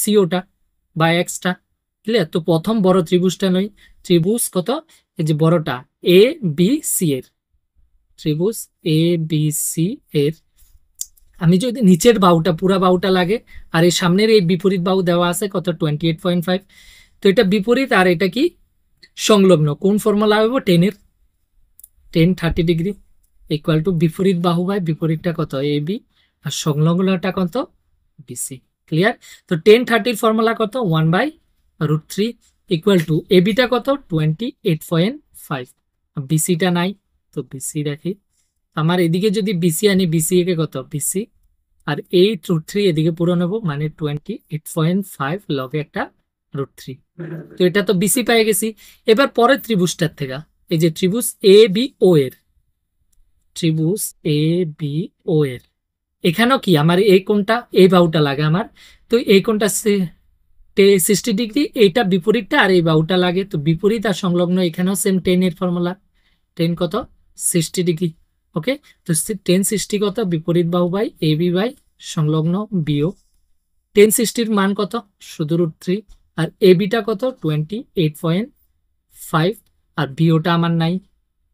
সিওটা বা এক্সটা। ক্লিয়ার? তো প্রথম বড় ত্রিভুজটা নই, ত্রিভুজ কত, এই যে বড়টা এ বি সি এর, ত্রিভুজ এ বি সি এর আমি যদি নিচের বাহুটা পুরা বাহুটা লাগে, আর এই সামনের এই বিপরীত বাহু দেওয়া আছে কত 28.5, তো এটা বিপরীত আর এটা কি সংলগ্ন, কোন ফর্মুলা হবে 10-এর 10 30 ডিগ্রি ইকুয়াল টু বিপরীত বাহু বাই বিপরীতটা কত এ বি, আর সংলগ্নটা কত বিসি। ক্লিয়ার? তো 10 30-র ফর্মুলা কত 1/√3 ইকুয়াল টু এ বিটা কত 28.5, বিসিটা নাই, তো বিসি রাখি। আমার এদিকে যদি বিসি আনি, বিসি একে কত বিসি, আর এই √3 এদিকে পুরো নেবো, মানে 28.5 লগে একটা √3, তো এটা তো বিসি পেয়ে গেছি। এবার পরের ত্রিভুজটার থেকে, এই যে ত্রিভুজ এ বি ও এর, ত্রিভুজ এ বি ও এর এখানেও কি আমার এই কোণটা এই বাহুটা লাগে আমার, তো এই কোণটা 60 ডিগ্রি, এইটা বিপরীতটা আর এই বাহুটা লাগে, তো বিপরীত আর সংলগ্ন এখানেও সেম 10 এর ফর্মুলা, 10 কত 60 ডিগ্রি। ওকে, তো 10 60 কত বিপরীত বাহু বাই এ বি বাই সংলগ্ন বিও, 10 60-র মান কত শুধু √3, আর এ বিটা কত 28.5, আর বিওটা আমার নাই,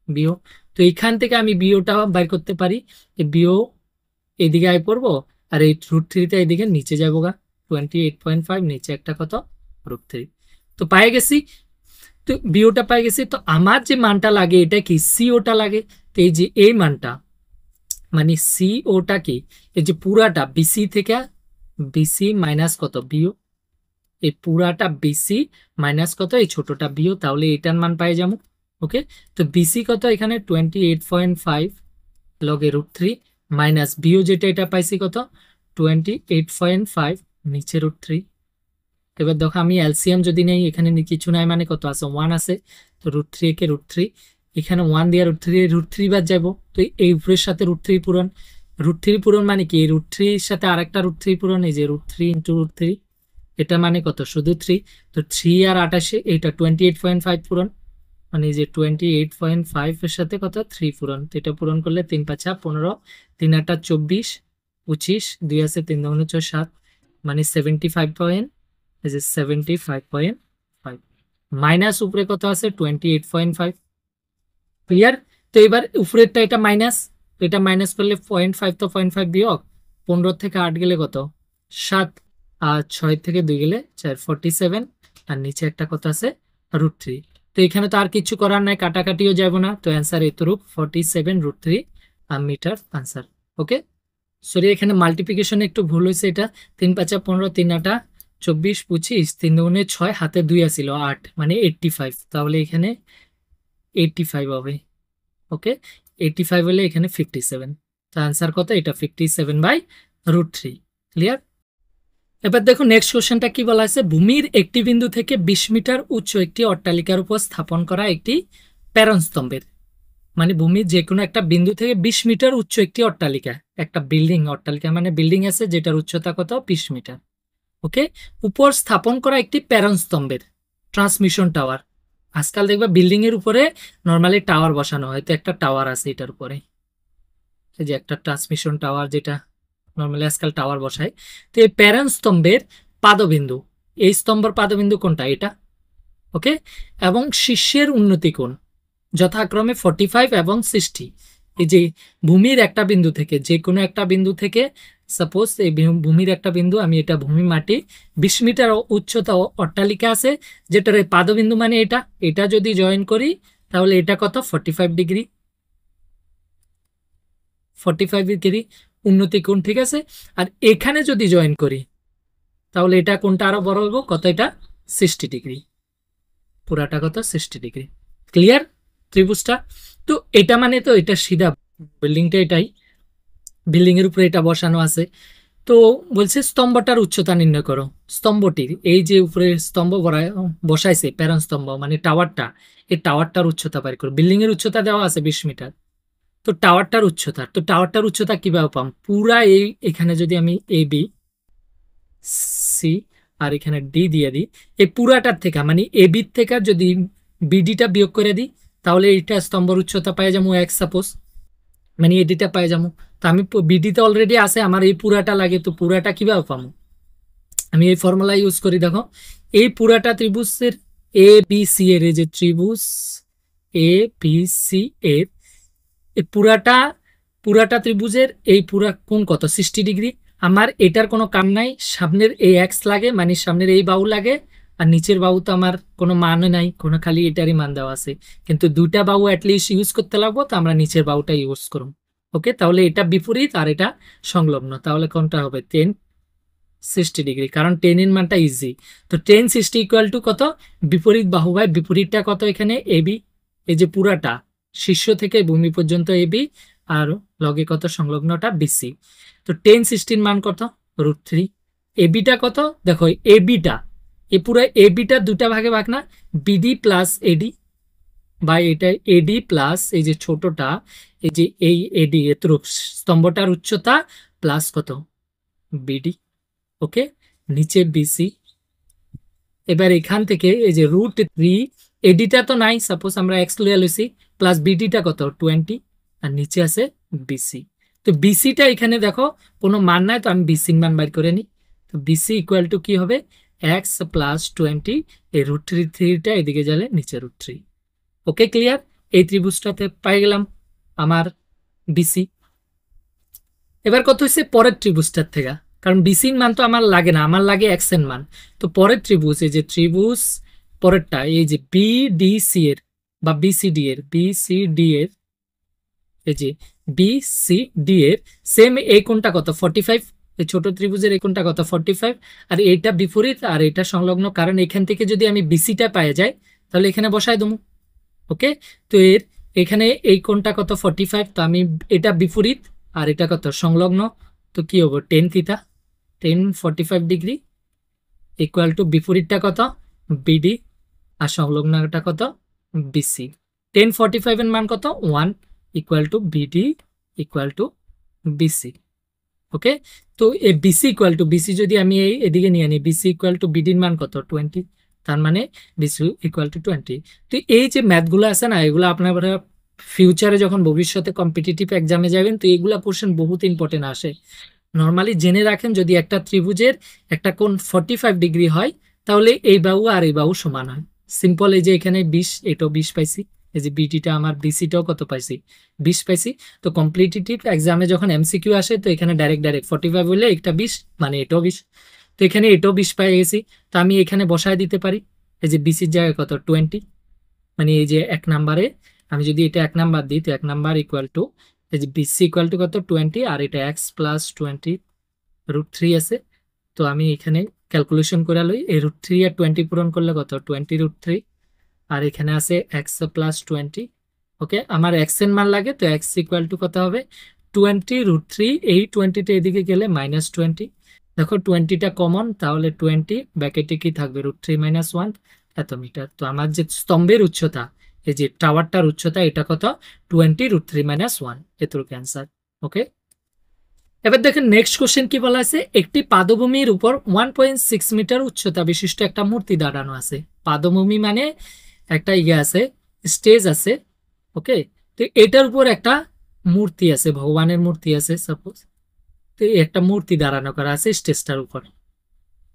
বিও, তো এইখান থেকে আমি বিওটা বাইর করতে পারি, এই বিও এদিকে আয় পড়বো, আর এই √3টা এদিকে নিচে যাবো গা, 28.5 নিচে একটা কত √3, তো পাই গেছি। তো বিওটা পাই গেছি, তো আমার যে মানটা লাগে এটা কি সিওটা লাগে, তো এই যে এই মানটা মানে সিওটা কি, এই যে পুরাটা বিসি থেকে বিসি মাইনাস কত বিও, এই পুরাটা বিসি মাইনাস কত এই ছোটটা বিও, তাহলে এটার মান পাই যাবো। ওকে, তো বিসি কত এখানে 28.5 লগে √3, মাইনাস বিও যেটা এটা পাইছি কত 28.5 নিচে √3। এবার দেখো আমি এলসিএম যদি নেই, এখানে কিছু নাই মানে কত আছে 1 আছে, তো √3 কে √3, এখানে 1 দিয়ে √3 বাদ যাবো, তো এই উপরের সাথে √3 পূরণ, √3 পূরণ মানে কি √3 এর সাথে আরেকটা √3 পূরণ, এই যে √3 × √3, এটা মানে কত শুধু 3, তো 3 আর 28 এইটা 28.5 পূরণ, মানে এই যে 28.5 এর সাথে কত 3 পূরণ, তো এটা পূরণ করলে 3 × 5 = 15, 3 × 8 = 24, 25, 2 আছে 3 × 9 = 7, মানে 75.5 মাইনাস উপরে কত আছে 28.5। ক্লিয়ার? তো এবার উপরেরটা এটা মাইনাস, তো এটা মাইনাস করলে 0.5, তো 0.5 বিয়োগ 15 থেকে 8 গেলে কত 7, আর 6 থেকে 2 গেলে 4, 47, আর নিচে একটা কত আছে √3। তো এখানে তো আর কিছু করার নাই, কাটাকাটিও যাব না, তো অ্যান্সার এতরূপ 47√3 মিটার আনসার। ওকে, সরি এখানে মাল্টিপ্লিকেশনে একটু ভুল হয়েছে, এটা 3 × 5 = 15, 3 × 8 = 24, 25, 3 × 9 = 6, হাতে 2 আছিল 8, মানে 85, তাহলে এখানে 85 হবে। ওকে, 85 হলে এখানে 57, তো আনসার কত এটা 57/√3। ক্লিয়ার? এবার দেখো নেক্সট কোশ্চেনটা কি বলা আছে, ভূমির একটি বিন্দু থেকে 20 মিটার উচ্চ একটি অট্টালিকার উপর স্থাপন করা একটি প্রেরণ স্তম্ভের, মানে ভূমির যে কোনো একটা বিন্দু থেকে 20 মিটার উচ্চ একটি অট্টালিকা, একটা বিল্ডিং, অট্টালিকা মানে বিল্ডিং আছে যেটার উচ্চতা কত 20 মিটার, ওকে, উপর স্থাপন করা একটি প্রেরণ স্তম্ভের ট্রান্সমিশন টাওয়ার। আজকাল দেখবা বিল্ডিং এর উপরে নর্মালি টাওয়ার বসানো হয়, তো একটা টাওয়ার আছে এটার উপরে, এই যে একটা ট্রান্সমিশন টাওয়ার, যেটা নর্মালি আজকাল টাওয়ার বসায়। তো এই প্রেরণ স্তম্ভের পাদবিন্দু, এই স্তম্ভের পাদবিন্দু কোনটা এটা, ওকে, এবং শীর্ষের উন্নতি কোণ যথাক্রমে 45 এবং 60। এই যে ভূমির একটা বিন্দু থেকে, যে কোনো একটা বিন্দু থেকে, সাপোজ এই ভূমির একটা বিন্দু, আমি এটা ভূমি মাটি 20 মিটার উচ্চতা অট্টালিকা আছে, যেটার এই পাদবিন্দু মানে এটা, এটা যদি জয়েন করি তাহলে এটা কত 45 ডিগ্রি, 45 ডিগ্রি উন্নতি কোণ, ঠিক আছে। আর এখানে যদি জয়েন করি তাহলে এটা কোনটা আরো বড় হবো, কত এটা 60 ডিগ্রি, পুরাটা কত 60 ডিগ্রি। ক্লিয়ার ত্রিভুজটা? তো এটা মানে তো এটা সিধা বিল্ডিংটা, এটাই বিল্ডিং এর উপরে এটা বসানো আছে। তো বলছে স্তম্ভটার উচ্চতা নির্ণয় করো, স্তম্ভটির এই যে উপরে স্তম্ভ বসাইছে প্রেরণ স্তম্ভ মানে টাওয়ারটা, এই টাওয়ারটার উচ্চতা বের করো। বিল্ডিং এর উচ্চতা দেওয়া আছে 20 মিটার, তো টাওয়ারটার উচ্চতা, তো টাওয়ারটার উচ্চতা কিভাবে পাম, পুরা এই এখানে যদি আমি এ বি সি আর এখানে ডি দিয়ে দিই, এই পুরাটার থেকে মানে এ বির থেকে যদি বিডিটা বিয়োগ করে দিই তাহলে এইটা স্তম্ভর উচ্চতা পাই যাবো এক, সাপোজ মানে এডিটা পাই যাবো। তো আমি বিডিতে অলরেডি আছে, আমার এই পুরাটা লাগে, তো পুরাটা কিভাবে পাবো, আমি এই ফর্মুলা ইউজ করি। দেখো এই পুরাটা ত্রিভুজের এ বি সি এর, এই যে ত্রিভুজ এ বি সি এর এই পুরাটা ত্রিভুজের এই পুরা কোণ কত 60 ডিগ্রি। আমার এটার কোনো কাম নাই, সামনের এই এক্স লাগে মানে সামনের এই বাহু লাগে, আর নিচের বাহু তো আমার কোনো মানে নাই, কোনো খালি এটারই মান দেওয়া আছে, কিন্তু দুইটা বাহু অ্যাটলিস্ট ইউজ করতে লাগবো, তো আমরা নিচের বাহুটা ইউজ করব। ওকে, তাহলে এটা বিপরীত আর এটা সংলগ্ন, তাহলে কোনটা হবে 10 60 ডিগ্রি, কারণ 10 এর মানটা ইজি। তো 10 60 = কত, বিপরীত বাহু বাই বিপরীতটা কত, এখানে এবি, এই যে পুরাটা শীর্ষ থেকে ভূমি পর্যন্ত এবি, আর লগে কত সংলগ্নটা বিসি। তো 10 60 মান কত √3। এবিটা কত দেখো, এবিটা এ পুরো এবিটা দুটা ভাগে ভাগ না, বিডি প্লাস এডি, বা এটা এডি প্লাস এই যে ছোটটা, এই যে এই এডি এতরূপ স্তম্ভটার উচ্চতা প্লাস কত বিডি, ওকে, নিচে বিসি। এবার এখান থেকে এই যে √3, এডিটা তো নাই, সাপোজ আমরা এক্স লইয়া লইছি, প্লাস বিডিটা কত 20, আর নিচে আছে বিসি। তো বিসিটা এখানে দেখো কোনো মান নাই, তো আমি বিসির মান বাইর করে নিই। তো বিসি = কি হবে এক্স প্লাস 20, এই √3টা এদিকে গেলে নিচে √3। Okay clear? এই ত্রিভুজটাতে পাই গেলাম আমার বিসি। এবার কত হচ্ছে পরের ত্রিভুজটার থেকে, কারণ বিসির মান তো আমার লাগে না, আমার লাগে এক্স এর মান। তো পরের ত্রিভুজ, এই যে ত্রিভুজ পরেরটা, এই যে বিডিসি এর বা বিসিডি এর, বিসিডি এর, এই যে বিসিডি এর সেম এই কোণটা কত 45, এই ছোট ত্রিভুজের এই কোণটা কত 45, আর এইটা বিপরীত আর এটা সংলগ্ন, কারণ এখান থেকে যদি আমি বিসিটা পাই যাই তাহলে এখানে বসাই দেবো। ওকে, তো এর এখানে এই কোণটা কত 45, তো আমি এটা বিপরীত আর এটা কত সংলগ্ন, তো কি হবো 10 থিটা, 10 45 ডিগ্রি ইকুয়াল টু বিপরীতটা কত বিডি আর সংলগ্নটা কত বিসি। 1045 এর মান কত 1 equal to BD equal to BC. Okay, তো এই বিসি ইকুয়াল টু বিসি যদি আমি এই এদিকে নিয়ে নিই, বিসি ইকুয়াল টু বিডির মান কত 20, তার মানে বিসি ইকুয়াল টু 20। তো এই যে ম্যাথগুলো আছে না, এগুলো আপনারা ফিউচারে যখন ভবিষ্যতে কম্পিটিটিভ এক্সামে যাবেন, তো এইগুলা কোশ্চেন বহুত ইম্পর্টেন্ট আসে। নর্মালি জেনে রাখেন, যদি একটা ত্রিভুজের একটা কোণ 45 ডিগ্রি হয়, তাহলে এই বাহু আর এই বাহু সমান হয়। সিম্পল, এই যে এখানে 20, এটাও 20 পাইছি, এই যে বিটিটা আমার বিসিটাও কত পাইছি 20 পাইছি। তো কম্পিটিটিভ এক্সামে যখন এমসিকিউ আসে, তো এখানে ডাইরেক্ট 45 হলে একটা 20 মানে এটাও 20, তো এখানে এটাও 20 পাই গেছি। তো আমি এখানে বসায় দিতে পারি, এই যে বিসির জায়গায় কত 20, মানে এই যে 1 নাম্বারে আমি যদি এটা 1 নাম্বার দিই, তো 1 নাম্বার ইকুয়াল টু এই যে বিসি ইকুয়াল টু কত 20, আর এটা এক্স প্লাস 20√3 আছে। তো আমি এখানে ক্যালকুলেশন করে লই, এই √3 আর 20 পূরণ করলে কত 20√3, আর এখানে আছে এক্স প্লাস 20। ওকে, আমার এক্স এর মান লাগে, তো এক্স ইকুয়াল টু কত হবে 20√3, এই 20টা এদিকে গেলে -20। দেখো 20টা কমন, তাহলে 20 ব্র্যাকেটে কি থাকবে √3 - 1 এত মিটার। তো আমার যে স্তম্ভের উচ্চতা, এই যে টাওয়ারটার উচ্চতা, এটা কত 20√3 - 1, এতটুকু অ্যান্সার। ওকে, এবার দেখেন নেক্সট কোশ্চেন কি বলা আছে, একটি পাদভূমির উপর 1.6 মিটার উচ্চতা বিশিষ্ট একটা মূর্তি দাঁড়ানো আছে। পাদভূমি মানে একটা ইয়ে আছে, স্টেজ আছে। ওকে, তো এটার উপর একটা মূর্তি আছে, ভগবানের মূর্তি আছে সাপোজ। তো একটা মূর্তি দাঁড়ানো করা আছে স্টেজটার উপর।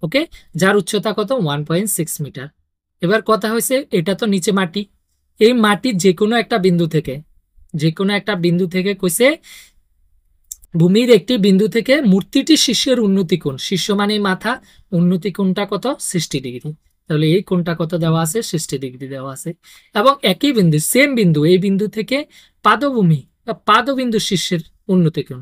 ওকে, যার উচ্চতা কত 1.6 মিটার। এবার কথা হয়েছে, এটা তো নিচে মাটি, এই মাটির যে কোনো একটা বিন্দু থেকে কইছে ভূমির একটি বিন্দু থেকে মূর্তিটি শীর্ষের উন্নতি কোণ, শীর্ষ মানে মাথা, উন্নতি কোণটা কত 60 ডিগ্রি। তাহলে এই কোণটা কত দেওয়া আছে 60 ডিগ্রি দেওয়া আছে। এবং একই বিন্দু, সেম বিন্দু, এই বিন্দু থেকে পাদভূমি বা পাদবিন্দু শীর্ষের উন্নতি কোণ,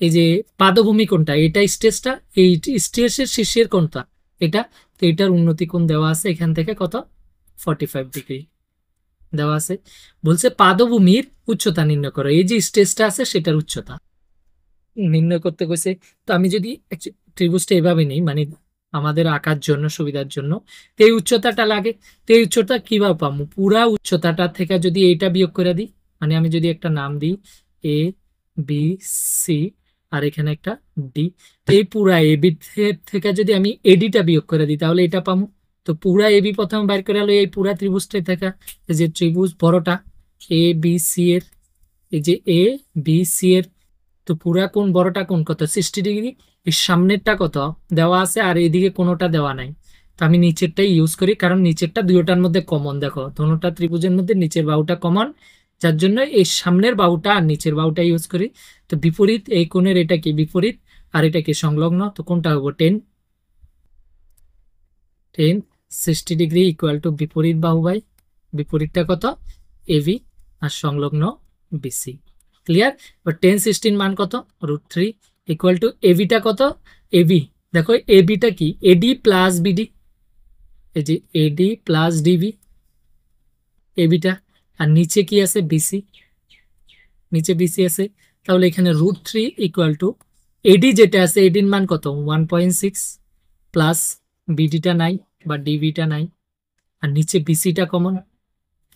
এই যে পাদভূমি কোণটা, এটা স্টেজটা, এই স্টেজের শীর্ষের কোণটা এটা, তো এটার উন্নতি কোণ দেওয়া আছে এখান থেকে কত 45 ডিগ্রি দেওয়া আছে। বলছে পাদভূমির উচ্চতা নির্ণয় করো, এই যে স্টেজটা আছে সেটার উচ্চতা নির্ণয় করতে কইছে। তো আমি যদি ত্রিভুজটা এভাবে নিই, মানে আমাদের আঁকার জন্য সুবিধার জন্য, তো এই উচ্চতাটা লাগে, তো এই উচ্চতা কিভাবে পাবো, পুরা উচ্চতাটা থেকে যদি এইটা বিয়োগ করে দিই, মানে আমি যদি একটা নাম দিই এ বি সি আর এখানে একটা ডি, তো এই পুরা এবি থেকে যদি আমি এডিটা বিয়োগ করে দিই, তাহলে এটা পাবো। তো পুরা এবি প্রথমে বাইর করে আলো, এই পুরা ত্রিভুজটা থেকে, এই যে ত্রিভুজ বড়টা এ বি সি এর, এই যে এ বি সি এর, তো পুরা কোণ বড়টা কোণ কত 60 ডিগ্রি, এই সামনেরটা কত দেওয়া আছে আর এদিকে কোনোটা দেওয়া নাই। তো আমি নিচেরটাই ইউজ করি, কারণ নিচেরটা দুইটার মধ্যে কমন, দেখো দোনোটা ত্রিভুজের মধ্যে নিচের বাহুটা কমন, যার জন্য এই সামনের বাহুটা আর নিচের বাহুটা ইউজ করি। তো বিপরীত এই কোণের এটা কি বিপরীত আর এটা কি সংলগ্ন, তো কোনটা হবো 10 60 ডিগ্রি ইকুয়াল টু বিপরীত বাহু বাই বিপরীতটা কত এবি আর সংলগ্ন বিসি। ক্লিয়ার? বা 10 16 মান কত √3 ইকুয়াল টু এবিটা কত, এবি দেখো এবিটা কি এডি প্লাস বিডি, এই যে এডি প্লাস ডিবি এবিটা, আর নিচে কি আছে বিসি, নিচে বিসি আছে। তাহলে এখানে √3 ইকুয়াল টু এডি যেটা আছে এডির মান কত 1.6 প্লাস বিডিটা নাই বা ডিবিটা নাই, আর নিচে বিসিটা কমন।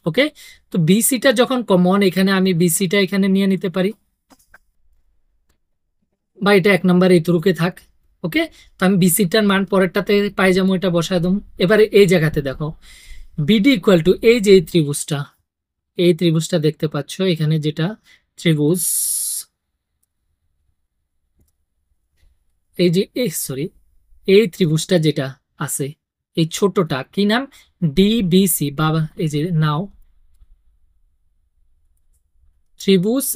ওকে, তো বিসিটা যখন কমন, এখানে আমি বিসিটা এখানে নিয়ে নিতে পারি, বা এটা 1 নম্বর এইটুকুকে থাক। ওকে, তো আমি বিসিটার মান পরেরটাতে পাই যাবো, এটা বসায় দেবো। এবারে এই জায়গাতে দেখো বিডি ইকুয়াল টু এই যে এই ত্রিভুজটা দেখতে পাচ্ছ এখানে, যেটা ত্রিভুজ এই যে সরি এই ত্রিভুজটা যেটা আছে, এই ছোটটা কি নাম ডিবিসি, বাবা এই যে নাও ত্রিভুজ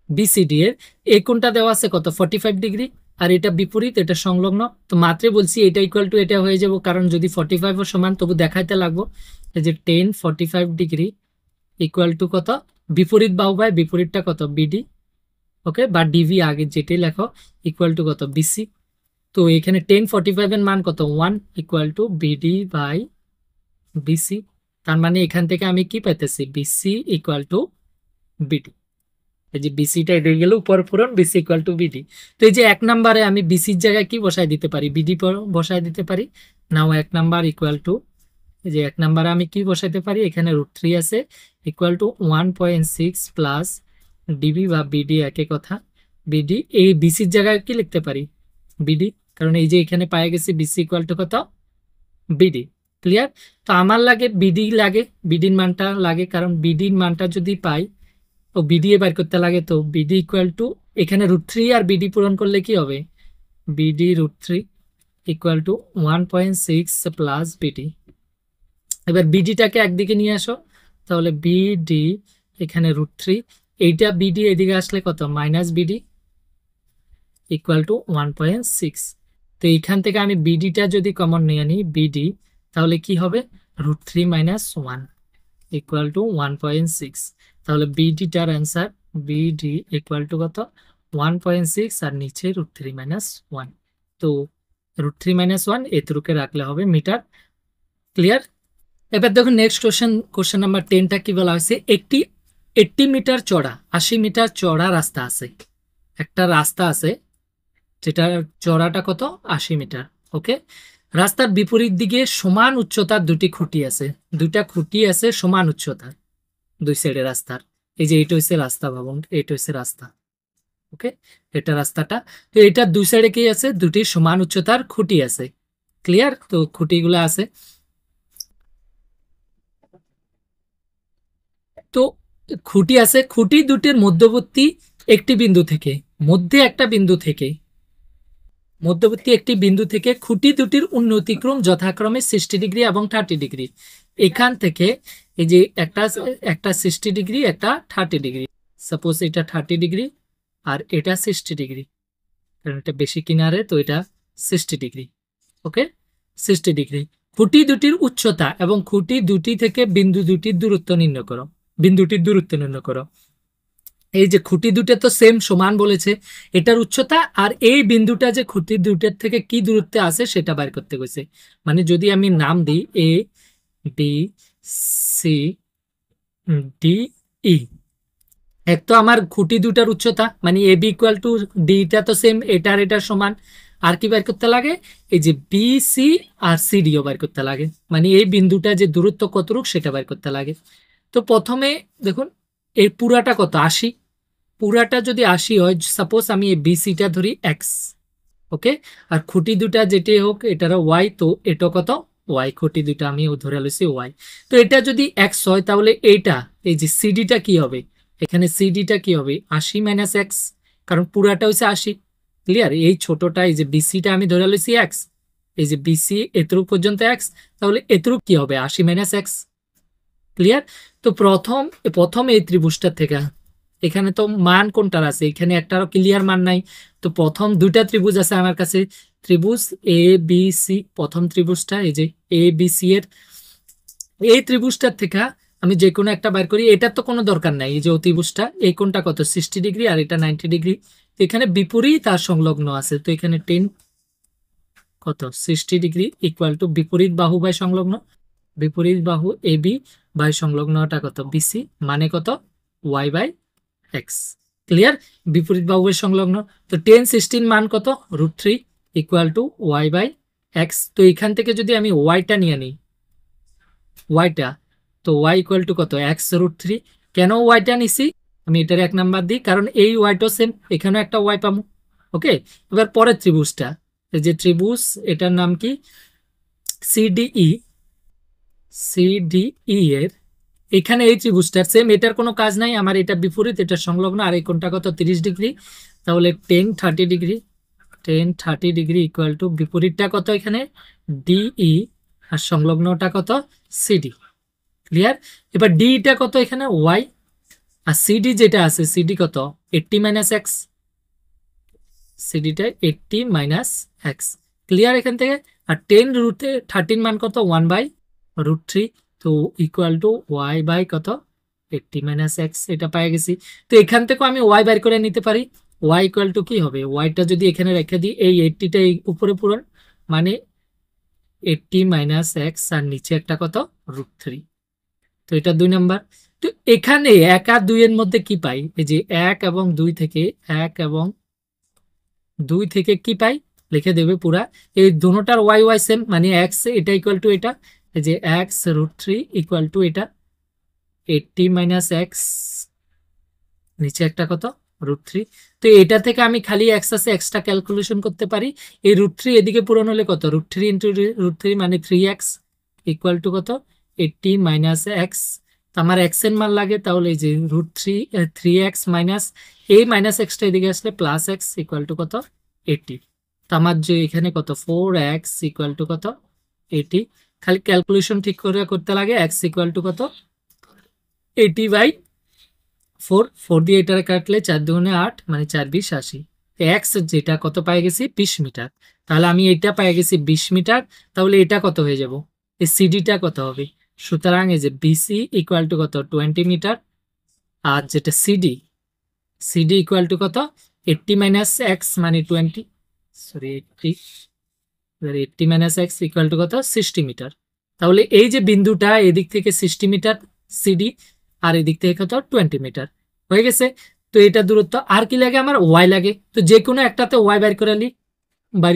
বিসিডি এর এই কোণটা দেওয়া আছে কত 45 ডিগ্রি, আর এটা বিপরীত, এটা সংলগ্ন। তো মাত্রে বলছি এটা ইকুয়াল টু এটা হয়ে যাব, কারণ যদি 45 ও সমান তবু দেখাইতে লাগবো। এই যে 10 45 ডিগ্রি ইকুয়াল টু কত বিপরীত বাহু বাই বিপরীতটা কত বিডি, ওকে, বা ডিভি আগে যেটাই লেখো ইকুয়াল টু কত বিসি। তো এখানে 10 45 এর মান কত 1 equal to BD by BC, তার মানে এখান থেকে আমি কি পাইতেছি বিসি ইকুয়াল টু বিডি। এই যে বিসিটা এটা গেল উপর পূরণ বিসি ইকুয়াল টু বিডি। তো এই যে 1 নম্বরে আমি বিসির জায়গায় কি বসায় দিতে পারি, বিডি বসায় দিতে পারি। নাও 1 নাম্বার ইকুয়াল টু, এই যে 1 নাম্বারে আমি কি বসাইতে পারি, এখানে √3 আছে, ইকুয়াল টু 1.6 প্লাস ডিবি বা বিডি একই কথা। বিডি এই বিসির জায়গায় কি লিখতে পারি, বিডি, কারণ এই যে এখানে পাই গেছি বিসি ইকুয়াল টু কত, বিডি। ক্লিয়ার? তো আমার লাগে বিডি লাগে, বিডির মানটা লাগে, কারণ বিডির মানটা যদি পাই ও বিডি এ বের করতে লাগে, তো বিডি ইকুয়াল টু এখানে √3 আর বিডি পূরণ করলে কি হবে, BD √3 equal two 1.6 plus BD. এবার বিডিটাকে একদিকে নিয়ে আসো, তাহলে বিডি এখানে √3, এইটা বিডি এদিকে আসলে কত, মাইনাস বিডি ইকুয়াল টু 1.6। তো এইখান থেকে আমি বিডিটা যদি কমন নিয়ে নিই বিডি, তাহলে কি হবে, √3 মাইনাস 1 ইকুয়াল টু 1.6। তাহলে বিডিটার অ্যান্সার বিডি ইকুয়াল টু কত, 1.6 আর নিচে √3 মাইনাস 1। তো √3 মাইনাস 1 এতটুকু রাখলে হবে মিটার। ক্লিয়ার? এবার দেখুন নেক্সট কোশ্চেন নাম্বার 10টা কি বলা হয়েছে, একটি 80 মিটার চড়া 80 মিটার চড়া রাস্তা আছে, একটা রাস্তা আছে যেটা চড়াটা কত, 80 মিটার। ওকে, রাস্তার বিপরীত দিকে সমান উচ্চতার দুটি খুঁটি আছে, দুইটা খুঁটি আছে সমান উচ্চতার দুই সাইডে রাস্তার। এই যে এটা হচ্ছে রাস্তা, ভাবুন এটা হচ্ছে রাস্তা। ওকে, এটা রাস্তাটা, তো এটার দুই সাইডে কি আছে, দুটি সমান উচ্চতার খুঁটি আছে। ক্লিয়ার? তো খুঁটিগুলো আছে, তো খুঁটি আছে, খুঁটি দুটির মধ্যবর্তী একটি বিন্দু থেকে, মধ্যবর্তী একটি বিন্দু থেকে খুঁটি দুটির উন্নতিক্রম যথাক্রমে 60 ডিগ্রি এবং 30 ডিগ্রি। এখান থেকে এই যে একটা 60 ডিগ্রি, একটা 30 ডিগ্রি, সাপোজ এটা 30 ডিগ্রি আর এটা 60 ডিগ্রি, কারণ এটা বেশি কিনারে, তো এটা 60 ডিগ্রি। ওকে, 60 ডিগ্রি। খুঁটি দুটির উচ্চতা এবং খুঁটি দুটি থেকে বিন্দুটির দূরত্ব নির্ণয় করো। এই যে খুঁটি দুটো তো সেম সমান বলেছে, এটার উচ্চতা আর এই বিন্দুটা যে খুঁটি দুটার থেকে কি দূরত্বে আছে সেটা বের করতে গেছে। মানে যদি আমি নাম দিই A B C D E, এক তো আমার খুঁটি দুটার উচ্চতা মানে এ বি ইকুয়াল টু ডিটা তো সেম, এটার সমান। আর কি বের করতে লাগে, এই যে বি সি আর সিডিও বের করতে লাগে, মানে এই বিন্দুটা যে দূরত্ব কতটুক সেটা বের করতে লাগে। তো প্রথমে দেখুন এই পুরাটা কত, 80, পুরাটা যদি 80 হয়, সাপোজ আমি এই বিসিটা ধরি এক্স। ওকে, আর খুঁটি দুটা যেটি হোক এটারও ওয়াই, তো এটা কত, ওয়াই, খুঁটি দুটা আমি ধরে লইছি ওয়াই। তো এটা যদি এক্স হয় তাহলে এইটা এই যে সিডিটা কি হবে, এখানে সিডিটা কি হবে, 80 মাইনাস এক্স, কারণ পুরাটা হচ্ছে 80। ক্লিয়ার? এই ছোটটা এই যে বিসিটা আমি ধরে লইছি এক্স, এই যে বিসি এতটুক পর্যন্ত এক্স, তাহলে এতটুক কি হবে, 80 মাইনাস এক্স। ক্লিয়ার? তো প্রথম এই ত্রিভুজটা থেকে, এখানে তো মান কোনটার আছে, এখানে একটারও ক্লিয়ার মান নাই, তো প্রথম দুইটা ত্রিভুজ আছে আমার কাছে, ত্রিভুজ এ বি সি, প্রথম ত্রিভুজটা এই যে এ বি সি এর, এই ত্রিভুজটার থেকে আমি যে কোনো একটা বের করি, এটার তো কোনো দরকার নাই, এই যে ত্রিভুজটা এই কোনটা কত, 60 ডিগ্রি আর এটা 90 ডিগ্রি, এখানে বিপরীত আর সংলগ্ন আছে, তো এখানে 10 কত 60 ডিগ্রি ইকুয়াল টু বিপরীত বাহু বাই সংলগ্ন, বিপরীত বাহু এ বি বাই সংলগ্নটা কত, বিসি, মানে কত, ওয়াই বাই এক্স। ক্লিয়ার? বিপরীত বাহুর সংলগ্ন, তো 10 16 মান কত, √3 equal to Y by X. তো এখান থেকে যদি আমি ওয়াইটা নিয়ে নিই, ওয়াইটা, তো ওয়াই ইকুয়াল টু কত, x√3। কেন ওয়াইটা নিছি, আমি এটার 1 নাম্বার দিই, কারণ এই ওয়াইটাও সেম, এখানেও একটা ওয়াই পাবো। ওকে, এবার পরের ত্রিভুজটা, এই যে ত্রিভুজ এটার নাম কি, সিডিই, সিডিই এর এখানে এই ত্রিভুজটার সেম, এটার কোনো কাজ নাই, আমার এটা বিপরীত, এটা সংলগ্ন, আর এই কোণটা কত, 30 ডিগ্রি, তাহলে 10 30 ডিগ্রি, 10 30 ডিগ্রি ইকুয়াল টু বিপরীতটা কত এখানে ডিই আর সংলগ্নটা কত সিডি। ক্লিয়ার? এবার ডিটা কত এখানে ওয়াই, আর সিডি যেটা আছে সিডি কত, 80 মাইনাস এক্স, সিডিটা 80 মাইনাস এক্স। ক্লিয়ার এখান থেকে? আর 10√13 মান কত, 1/√3, তো ইকুয়াল টু ওয়াই বাই কত, 80 মাইনাস এক্স, এটা পেয়ে গেছি। তো এখান থেকেও আমি ওয়াই বের করে নিতে পারি, ওয়াই ইকুয়াল টু কি হবে, ওয়াইটা যদি এখানে রেখে দিই, এই 80টা এই উপরে পূরণ, মানে 80 মাইনাস এক্স আর নিচে একটা কত, √3, তো এটা 2 নাম্বার। তো এখানে 1 আর 2 এর মধ্যে কি পাই, এই যে 1 এবং 2 থেকে, 1 এবং 2 থেকে কি পাই লিখে দেবে পুরা। এই দুটোটার ওয়াই ওয়াই সেম, মানে এক্স এটা ইকুয়াল টু এটা, এই যে X root three equal to এটা 80 মাইনাস এক্স, নিচে একটা কত রুট থ্রি। তো এটা থেকে আমি খালি এক্স আছে এক্সটা ক্যালকুলেশন করতে পারি। এই রুট থ্রি এদিকে পূরণ হলে কত, root three into root three মানে 3x ইকুয়াল টু কত 80 মাইনাস এক্স। আমার এক্স এর মান লাগে, তাহলে এই যে রুট থ্রি 3x মাইনাস এই মাইনাস এক্সটা এদিকে আসলে প্লাস এক্স ইকুয়াল টু কত 80। তো আমার যে এখানে কত 4x ইকুয়াল টু কত 80, খালি ক্যালকুলেশন ঠিক করে করতে লাগে। এক্স ইকুয়াল টু কত 80/4, 4 দিয়ে এটারে কাটলে 4 দুগুণে 8 মানে 4 20 80। এক্স যেটা কত পাই গেছি 20 মিটার, তাহলে আমি এটা পাই গেছি 20 মিটার। তাহলে এটা কত হয়ে যাব, এই সিডিটা কত হবে, সুতরাং এই যে বিসি ইকুয়াল টু কত 20 মিটার, আর যেটা সিডি, সিডি ইকুয়াল টু কত 80 মাইনাস এক্স মানে 20, sorry 80, 80 minus x equal to কত 60 মিটার। তাহলে এই যে বিন্দুটা এদিক থেকে 60 মিটার সিডি, আর এদিক থেকে কত 20 মিটার হয়ে গেছে। তো এটা দূরত্ব, আর কি লাগে আমার ওয়াই লাগে। তো যে কোনো একটাতে ওয়াই বাইর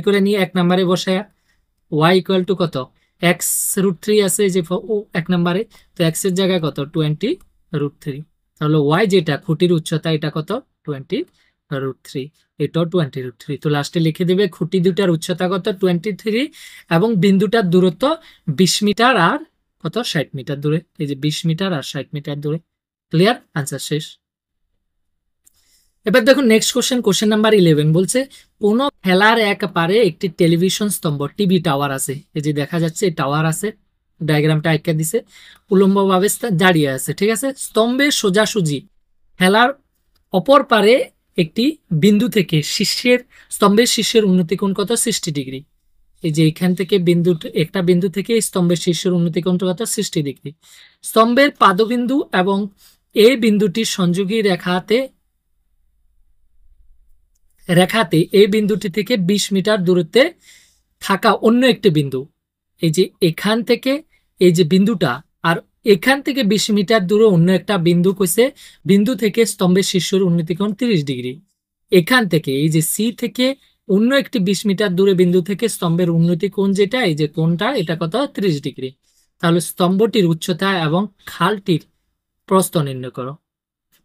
করে নিয়ে 1 নম্বরে বসায়া ওয়াই ইকুয়াল টু কত এক্স রুট থ্রি আছে যে 1 নম্বরে, তো এক্স এর জায়গায় কত 20 রুট থ্রি। তাহলে ওয়াই যেটা খুঁটির উচ্চতা এটা কত 20 রুট থ্রি, এটাও 20 রুট থ্রি। তো লাস্টে লিখে দেবে খুঁটি দুটার উচ্চতা কত 23 এবং বিন্দুটার দূরত্ব 20 মিটার আর কত 60 মিটার দূরে, এই যে 20 মিটার আর 60 মিটার দূরে। ক্লিয়ার, আনসার শেষ। এবার দেখুন নেক্সট কোশ্চেন নাম্বার 11 বলছে কোন খেলার এক পারে একটি টেলিভিশন স্তম্ভ টিভি টাওয়ার আছে, এই যে দেখা যাচ্ছে টাওয়ার আছে, ডায়াগ্রামটা আঁকা দিছে, উলম্বভাবে দাঁড়িয়ে আছে, ঠিক আছে। স্তম্ভের সোজাসুজি খেলার অপর পারে একটি বিন্দু থেকে স্তম্ভের শীর্ষের উন্নতি কোণ কত 60 ডিগ্রি। এই যে এখান থেকে একটা বিন্দু থেকে স্তম্ভের শীর্ষের উন্নতি কোণ কত 60 ডিগ্রি। স্তম্ভের পাদবিন্দু এবং এই বিন্দুটির সংযোগী রেখাতে এই বিন্দুটি থেকে 20 মিটার দূরত্বে থাকা অন্য একটি বিন্দু, এই যে এখান থেকে এই যে বিন্দুটা আর এখান থেকে 20 মিটার দূরে অন্য একটা বিন্দু কইছে, বিন্দু থেকে স্তম্ভের শীর্ষের উন্নতি কোণ 30 ডিগ্রি। এখান থেকে এই যে সি থেকে অন্য একটি 20 মিটার দূরে বিন্দু থেকে স্তম্ভের উন্নতি কোণ যেটা এই যে কোণটা এটা কত 30 ডিগ্রি। তাহলে স্তম্ভটির উচ্চতা এবং খালটির প্রস্থ নির্ণয় করো।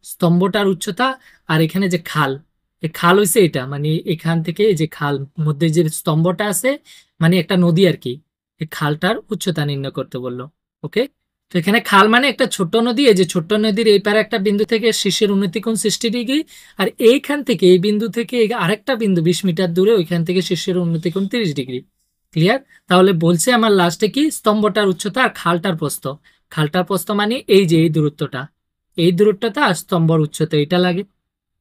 স্তম্ভটার উচ্চতা আর এখানে যে খাল, এই খাল হইছে এটা, মানে এখান থেকে এই যে খাল মধ্যে যে স্তম্ভটা আছে মানে একটা নদী আর কি, এই খালটার উচ্চতা নির্ণয় করতে বললো। ওকে, তো এখানে খাল মানে একটা ছোট্ট নদী, এই যে ছোট্ট নদীর এই পারে একটা বিন্দু থেকে শীর্ষের উন্নতি কোণ 60 ডিগ্রি, আর এইখান থেকে এই বিন্দু থেকে আরেকটা বিন্দু 20 মিটার দূরে ওইখান থেকে শীর্ষের উন্নতি কোণ 30 ডিগ্রি। ক্লিয়ার, তাহলে বলছে আমার লাস্টে কি স্তম্ভটার উচ্চতা আর খালটার প্রস্থ। খালটার প্রস্থ মানে এই যে এই দূরত্বটা, এই দূরত্বটা আর স্তম্ভর উচ্চতা এটা লাগে।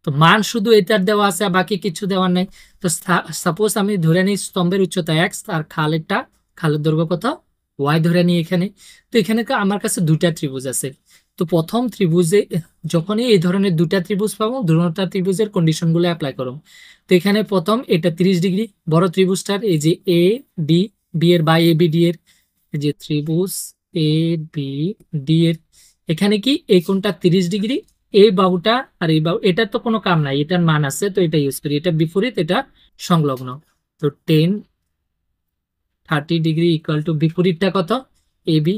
তো মান শুধু এটার দেওয়া আছে, বাকি কিছু দেওয়ার নাই। তো সাপোজ আমি ধরে নিই স্তম্ভের উচ্চতা এক্স আর খালের দৈর্ঘ্য কত ওয়াই ধরে নিই এখানে। তো এখানে আমার কাছে দুটা ত্রিভুজ আছে। তো প্রথম ত্রিভুজে যখনই এই ধরনের দুটা ত্রিভুজ পাবো, দুটা ত্রিভুজের কন্ডিশনগুলো অ্যাপ্লাই করো। তো এখানে প্রথম এটা 30 ডিগ্রি বড় ত্রিভুজটার, এই যে এ ডি বি এর বা এ বি ডি এর, এই যে ত্রিভুজ এ বি ডি এর এখানে কি এই কোণটা 30 ডিগ্রি, এই বাহুটা আর এই বাহু এটার তো কোনো কাম নাই, এটার মান আছে তো এটা ইউজ করি, এটা বিপরীত এটা সংলগ্ন। তো 30 ডিগ্রি ইকুয়াল টু বিপরীতটা কত এ বি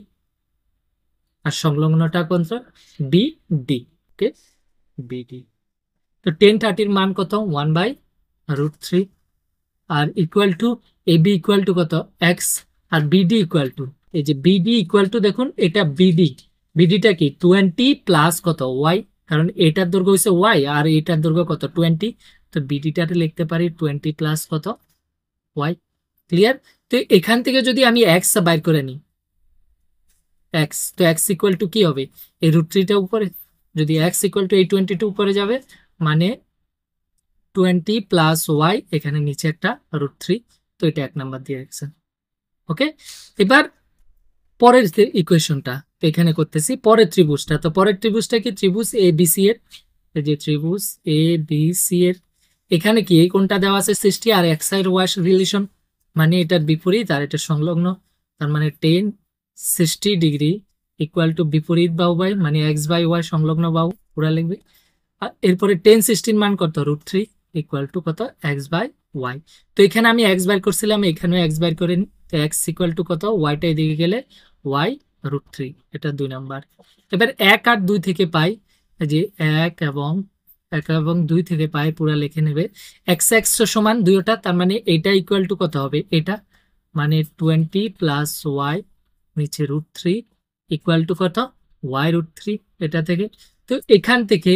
আর সংলগ্নটা কত বি ডি। ওকে, বিডি। তো 30 মান কত 1/√3 আর equal to A B equal to কত এক্স আর বিডি ইকুয়াল টু, এই যে বিডি ইকুয়াল টু দেখুন এটা বিডিটা কি 20 প্লাস কত ওয়াই, কারণ এটার দৈর্ঘ্য হচ্ছে ওয়াই আর এটার দৈর্ঘ্য কত 20। তো বিডিটাতে লিখতে পারি 20 প্লাস কত ওয়াই। ক্লিয়ার, তো এখান থেকে যদি আমি এক্স বাইর করে নিই এক্স, তো এক্স ইকুয়াল টু কি হবে এই √3টা উপরে, যদি এক্স ইকুয়াল টু এই 22 উপরে যাবে মানে 20 প্লাস ওয়াই, এখানে নিচে একটা √3, তো এটা 1 নাম্বার দিয়ে রাখছে। ওকে, এবার পরের ইকুয়েশনটা তো এখানে করতেছি পরের ত্রিভুজটা। তো পরের ত্রিভুজটা কি ত্রিভুজ এ বি সি এর, এই যে ত্রিভুজ এ বি সি এর এখানে কি এই কোণটা দেওয়া আছে 60 আর এক্স আর ওয়াই রিলেশন মানে এটার বিপরীত আর এটা সংলগ্ন, তার মানে 60 ডিগ্রি ইকুয়াল টু বিপরীত বাহু বাই মানে এক্স বাই ওয়াই সংলগ্ন বাহু পুরা লিখবে। আর এরপরে 10 16 মান কত √3 ইকুয়াল টু কত এক্স বাই ওয়াই। তো এখানে আমি এক্স বাইর করছিলাম, এখানেও এক্স বাইর করে নিই। তো এক্স ইকুয়াল টু কত, ওয়াইটা এদিকে গেলে ওয়াই √3, এটা 2 নাম্বার। এবার 1 আর 2 থেকে পাই, যে 1 এবং 2 থেকে পাই পুরা লিখে নেবে। এক্স এক্স সমান দুইটা, তার মানে এটা ইকুয়াল টু কত হবে, এটা মানে 20 প্লাস ওয়াই নিচে √3 ইকুয়াল টু কত ওয়াই √3 এটা থেকে। তো এখান থেকে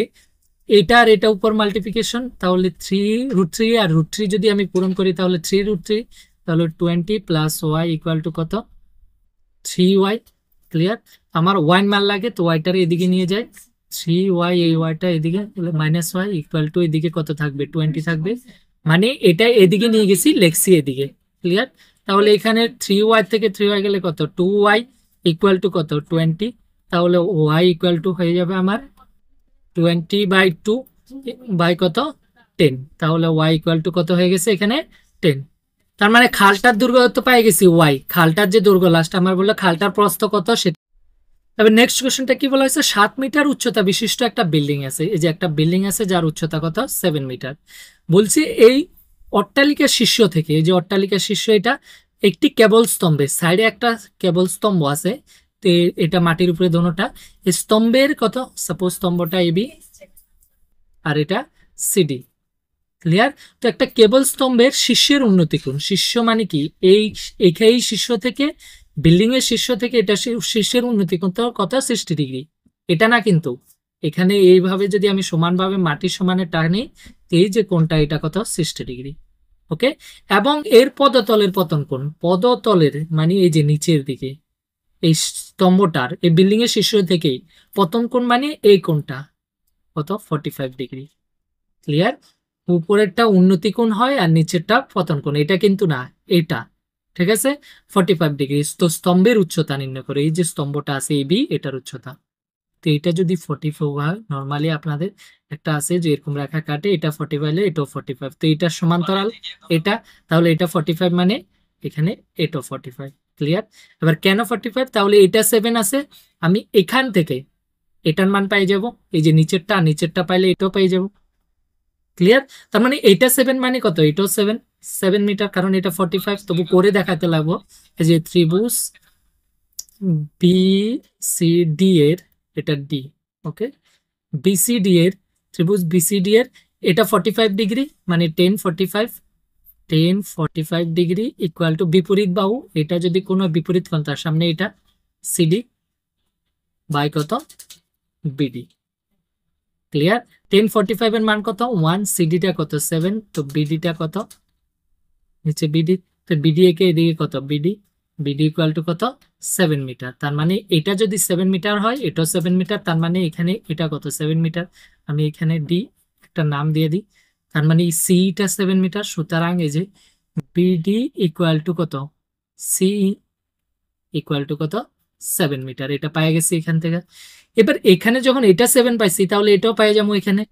এটা আর এটা উপর মাল্টিপ্লিকেশন, তাহলে 3 √3 আর √3 যদি আমি পূরণ করি তাহলে 3 √3, তাহলে 20 প্লাস ওয়াই ইকুয়াল টু কত 3y। ক্লিয়ার? আমার ওয়াই মান লাগে, তো ওয়াইটার এদিকে নিয়ে যায়, 3y এই ওয়াইটা এদিকে মাইনাস ওয়াই ইকুয়াল টু এদিকে কত থাকবে 20 থাকবে, মানে এটা এদিকে নিয়ে গেছি লেখছি এদিকে। ক্লিয়ার? তাহলে এখানে 3y থেকে 3y গেলে কত 2y ইকুয়াল টু কত 20, তাহলে y ইকুয়াল টু হয়ে যাবে আমার 20/2 বাই কত 10, তাহলে y ইকুয়াল টু কত হয়ে গেছে এখানে 10। তার মানে খালটার দৈর্ঘ্য পাই গেছি ওয়াই, খালটার যে দৈর্ঘ্য লাস্ট আমার বললো খালটার প্রস্থ কত সেটা। তবে নেক্সট কোশ্চেনটা কি বলা হয়েছে, 7 মিটার উচ্চতা বিশিষ্ট একটা বিল্ডিং আছে, এই যে একটা বিল্ডিং আছে যার উচ্চতা কত 7 মিটার। বলছি এই অট্টালিকার শীর্ষ থেকে, এই যে অট্টালিকার শীর্ষ এটা একটি কেবল স্তম্ভের সাইডে একটা কেবল স্তম্ভ আছে, তো এটা মাটির উপরে দোনোটা, এই স্তম্ভের কত, সাপোজ স্তম্ভটা এবি আর এটা সিডি। ক্লিয়ার? তো একটা কেবল স্তম্ভের শীর্ষের উন্নতি কোণ, শীর্ষ মানে কি এই শীর্ষ থেকে বিল্ডিং এর শীর্ষ থেকে এটা শীর্ষের উন্নতি কোণ কত 60 ডিগ্রি, এটা না কিন্তু এখানে এইভাবে যদি আমি সমানভাবে মাটির সমানে টানি, এই যে কোণটা এটা কত 60 ডিগ্রি। ওকে, এবং এর পদতলের পতন কোণ, পদতলের মানে এই যে নিচের দিকে এই স্তম্ভটার এই বিল্ডিং এর শীর্ষ থেকেই পতন কোণ মানে এই কোণটা কত 45 ডিগ্রি। ক্লিয়ার? উপরেরটা উন্নতি কোণ হয় আর নিচেরটা পতন কোণ, এটা কিন্তু না, এটা ঠিক আছে 45 ডিগ্রি। তো স্তম্ভের উচ্চতা নির্ণয় করে, এই যে স্তম্ভটা আছে এবি এটার উচ্চতা, তো এটা যদি 44 হয়, নর্মালি আপনাদের একটা আছে যে এরকম রেখা কাটে, এটা 45 হলে এটাও 45, তো এটা সমান্তরাল এটা, তাহলে এটা 45 মানে এখানে এটাও 45। ক্লিয়ার? এবার কেন 45, তাহলে এটা 7 আছে, আমি এখান থেকে এটার মান পাই যাব, এই যে নিচেরটা পাইলে এটাও পাই যাব। ক্লিয়ার? তার মানে এটা 7 মানে কত, এটাও 7 মিটার, কারণ এটা 45, তবু করে দেখাতে লাগবো। এই যে ত্রিভুজ বিসিডি এর, এটা ডি, ওকে, বিসিডি এর ত্রিভুজ বিসিডি এর এটা 45 ডিগ্রি, মানে 10 45 ডিগ্রি ইকুয়াল টু বিপরীত বাহু, এটা যদি কোনো বিপরীত কোণ তার সামনে এটা সিডি বাই কত বিডি। ক্লিয়ার? 10 45 এর মান কত 1, সিডিটা কত 7, তো বিডিটা কত নিচে বিডি, তো বিডি একে এদিকে কত বিডি ইকুয়াল টু কত 7 মিটার। তার মানে এটা যদি 7 মিটার হয় এটাও 7 মিটার, তার মানে এখানে এটা কত 7 মিটার, আমি এখানে ডি একটা নাম দিয়ে দিই, তার মানে সিটা 7 মিটার। সুতরাং এই যে বিডি ইকুয়াল টু কত, সি ইকুয়াল টু কত 7 মিটার, এটা পাই গেছি এখান থেকে। এবার এখানে যখন এটা 7 পাইছি তাহলে এটাও পাই যাবো এখানে।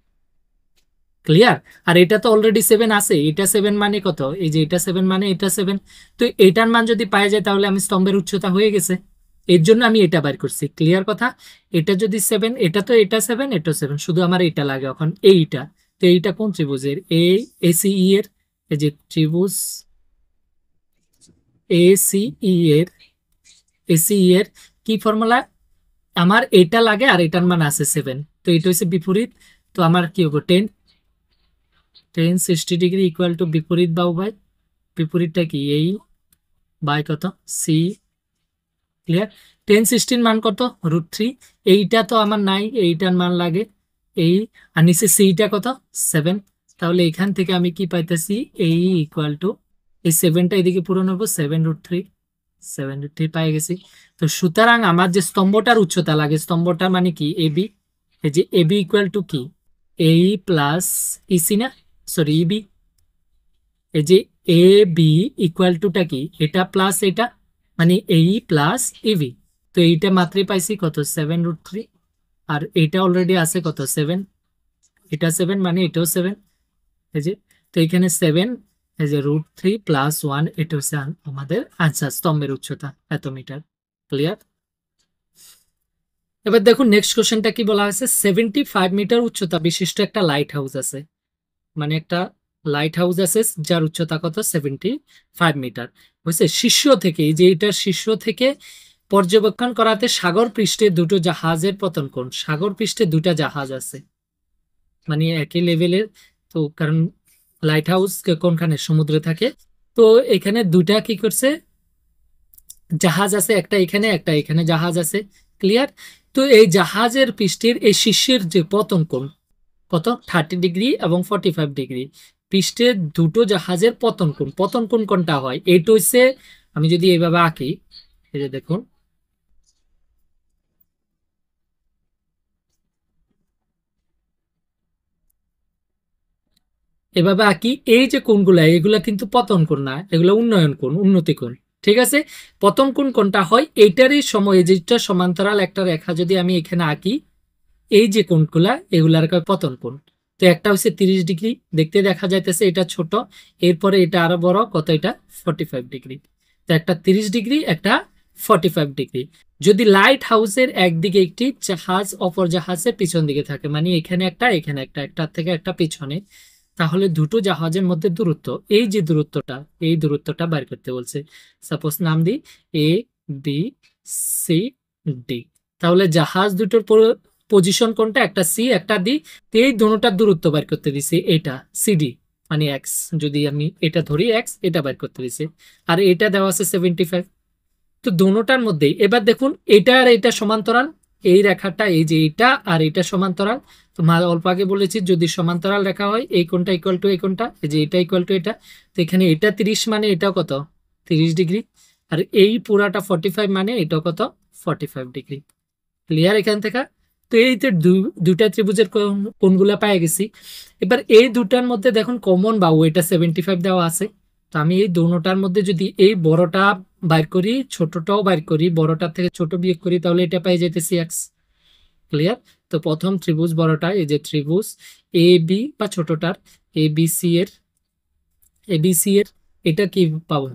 ক্লিয়ার? আর এটা তো অলরেডি 7 আছে, এটা 7 মানে কত, এই যে এটা 7 মানে এটা 7, তো এটার মান যদি পাওয়া যায় তাহলে আমি স্তম্ভের উচ্চতা হয়ে গেছে, এর জন্য আমি এটা বের করছি। ক্লিয়ার কথা? এটা যদি 7, এটা তো এটা 7 এটা 7, শুধু আমার এটা লাগে এখন এইটা, তো এইটা কোন ত্রিভুজের, এসিই এর, এই যে ত্রিভুজ এসিই এর কি ফর্মুলা, আমার এটা লাগে আর এটার মান আছে 7, তো এটা হচ্ছে বিপরীত, তো আমার কি হবে 10 60 ডিগ্রি ইকুয়াল টু বিপরীত বাহু বাই বিপরীতটা কি এই বাই কত সি। ক্লিয়ার? 10 16 মান কত √3, এইটা তো আমার নাই, এইটার মান লাগে এই, আর নিচে সিটা কত 7, তাহলে এখান থেকে আমি কি পাইতেছি এই ইকুয়াল টু এই 7টা এদিকে পূরণ হবো 7 √3 পাই গেছি। তো সুতরাং আমার যে স্তম্ভটার উচ্চতা লাগে, স্তম্ভটার মানে কি এবি, এই যে এবি ইকুয়াল টু কি এই প্লাস ইসি না, সরি ইবি, এই যে এ বি ইকুয়াল টুটা কি এটা প্লাস এটা, মানে এই প্লাস ইভি, তো এইটা মাত্রই পাইছি কত 7 √3, আর এইটা অলরেডি আছে কত 7, এটা 7 মানে এটাও 7, এই যে, তো এখানে 7, এই যে √3 প্লাস 1, এটা হচ্ছে আমাদের আনসার, স্তম্ভের উচ্চতা এত মিটার। ক্লিয়ার? এবার দেখুন নেক্সট কোশ্চেনটা কি বলা হয়েছে, 75 মিটার উচ্চতা বিশিষ্ট একটা লাইট হাউস আছে, মানে একটা লাইট হাউস আছে যার উচ্চতা কত 75 মিটার। বুঝছে, শীর্ষ থেকে, এই যে এটার শীর্ষ থেকে পর্যবেক্ষণ করাতে সাগর পৃষ্ঠে দুটো জাহাজের পতন কোণ, সাগর পৃষ্ঠে দুটা জাহাজ আছে, মানে একই লেভেলের। তো কারণ লাইট হাউস কোনখানে, সমুদ্রে থাকে। তো এখানে দুটা কি করছে, জাহাজ আছে, একটা এখানে একটা এখানে জাহাজ আছে। ক্লিয়ার? তো এই জাহাজের পৃষ্ঠের এই শীর্ষের যে পতন কোণ কত 30 ডিগ্রি এবং 45 ডিগ্রি, পৃষ্ঠের দুটো জাহাজের পতন কোণ, পতন কোণ কোনটা হয় এইটা হচ্ছে, আমি যদি এইভাবে আঁকি, এই যে দেখুন এভাবে আঁকি, এই যে কোণগুলা এগুলা কিন্তু পতন কোণ না, এগুলো উন্নয়ন কোণ, উন্নতি কোণ। ঠিক আছে, পতন কোণ কোনটা হয়, এইটারই সময় যেটা সমান্তরাল একটা রেখা যদি আমি এখানে আঁকি, এই যে কোণগুলা এগুলার পতন কোণ। তো একটা হচ্ছে 30 ডিগ্রি, দেখতে দেখা যাইতেছে এটা ছোট, এরপরে এটা আরো বড় কত, এটা 45 ডিগ্রি। তো একটা 30 ডিগ্রি, একটা 45 ডিগ্রি। যদি লাইট হাউসের একদিকে একটি জাহাজ অপর জাহাজের পিছন দিকে থাকে, মানে এখানে একটা এখানে একটা, একটার থেকে একটা পিছনে, তাহলে দুটো জাহাজের মধ্যে দূরত্ব, এই যে দূরত্বটা, এই দূরত্বটা বের করতে বলছে। সাপোজ নাম দিই এ বি সি ডি, তাহলে জাহাজ দুটোর পজিশন কোনটা, একটা সি একটা ডি। তো এই দুটোটার দূরত্ব বের করতে দিছি, এটা সিডি মানে এক্স, যদি আমি এটা ধরি এক্স, এটা বের করতে দিছি, আর এটা দেওয়া আছে 75। তো দুটোটার মধ্যে এবার দেখুন এটা আর এটা সমান্তরাল, এই রেখাটা, এই যে এটা আর এটা সমান্তরাল। তো অল্প আগে বলেছি যদি সমান্তরাল রেখা হয় এই কোণটা ইকুয়াল টু এই কোণটা, এই যে এটা ইকুয়াল টু এটা। তো এখানে এটা 30 মানে এটাও কত 30 ডিগ্রি, আর এই পুরাটা 45 মানে এটাও কত 45 ডিগ্রি। ক্লিয়ার এখান থেকে? তো এই যে দুইটা ত্রিভুজের কোণগুলা পাই গেছি। এবার এই দুটার মধ্যে দেখুন কমন বাহু এটা 75 দেওয়া আছে। তো আমি এই দুটার মধ্যে যদি এই বড়টা বাইর করি, ছোটটাও বাইর করি, বড়টার থেকে ছোট বিয়োগ করি, তাহলে এটা পাই যেতেছি এক্স। ক্লিয়ার? তো প্রথম ত্রিভুজ বড়টা, এই যে ত্রিভুজ এ বি বা ছোটটার এবিসি এর এটা কি পাবো,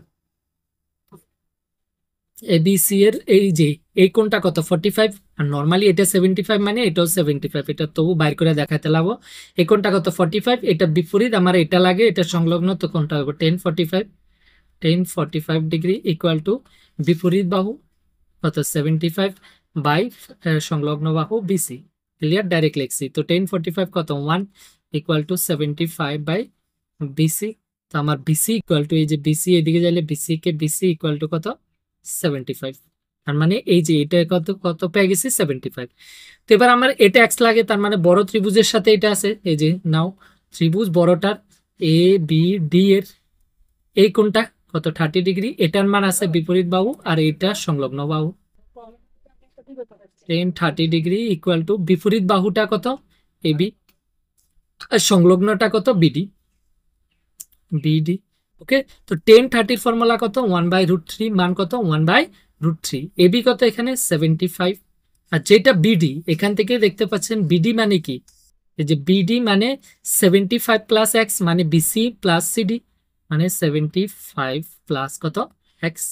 এবিসি এর এই যে এই কোণটা কত 45, আর নর্মালি এটা 75 মানে এটাও 75, এটা তবু বাইর করে দেখাতে লাগবো। এই কোণটা কত 45, এটা বিপরীত আমার এটা লাগে, এটা সংলগ্ন, তো কোণটা হবে 1045 ডিগ্রি ইকুয়াল টু বিপরীত বাহু কত 75 বাই সংলগ্ন বাহু বিসি। ক্লিয়ার? ডাইরেক্ট লিখছি। তো 1045 কত 1 ইকুয়াল টু 75 বাই বিসি। তো আমার বিসি ইকুয়াল টু, এই যে বিসি এদিকে যাইলে বিসি কে বিসি ইকুয়াল টু কত 75। তার মানে এই যে এটা কত কত পেয়ে গেছি 75। তো এবার আমার এটা এক্স লাগে, তার মানে বড় ত্রিভুজের সাথে এটা আছে, এই যে নাও ত্রিভুজ বড়টার এ বি ডি এর এই কোণটা কত 30 ডিগ্রি, এটার মান আছে বিপরীত বাহু আর এটা সংলগ্ন বাহু। 10 30 ডিগ্রি ইকুয়াল টু বিপরীত বাহুটা কত এবি আর সংলগ্নটা কত বিডি, বিডি। ওকে, তো 10 30 ফর্মুলা কত 1/√3, মান কত 1/√3। এবি কত এখানে 75, আর যেটা বিডি এখান থেকে দেখতে পাচ্ছেন বিডি মানে কি, এই যে বিডি মানে 75 প্লাস এক্স মানে বিসি প্লাস সিডি, মানে 75 প্লাস কত এক্স।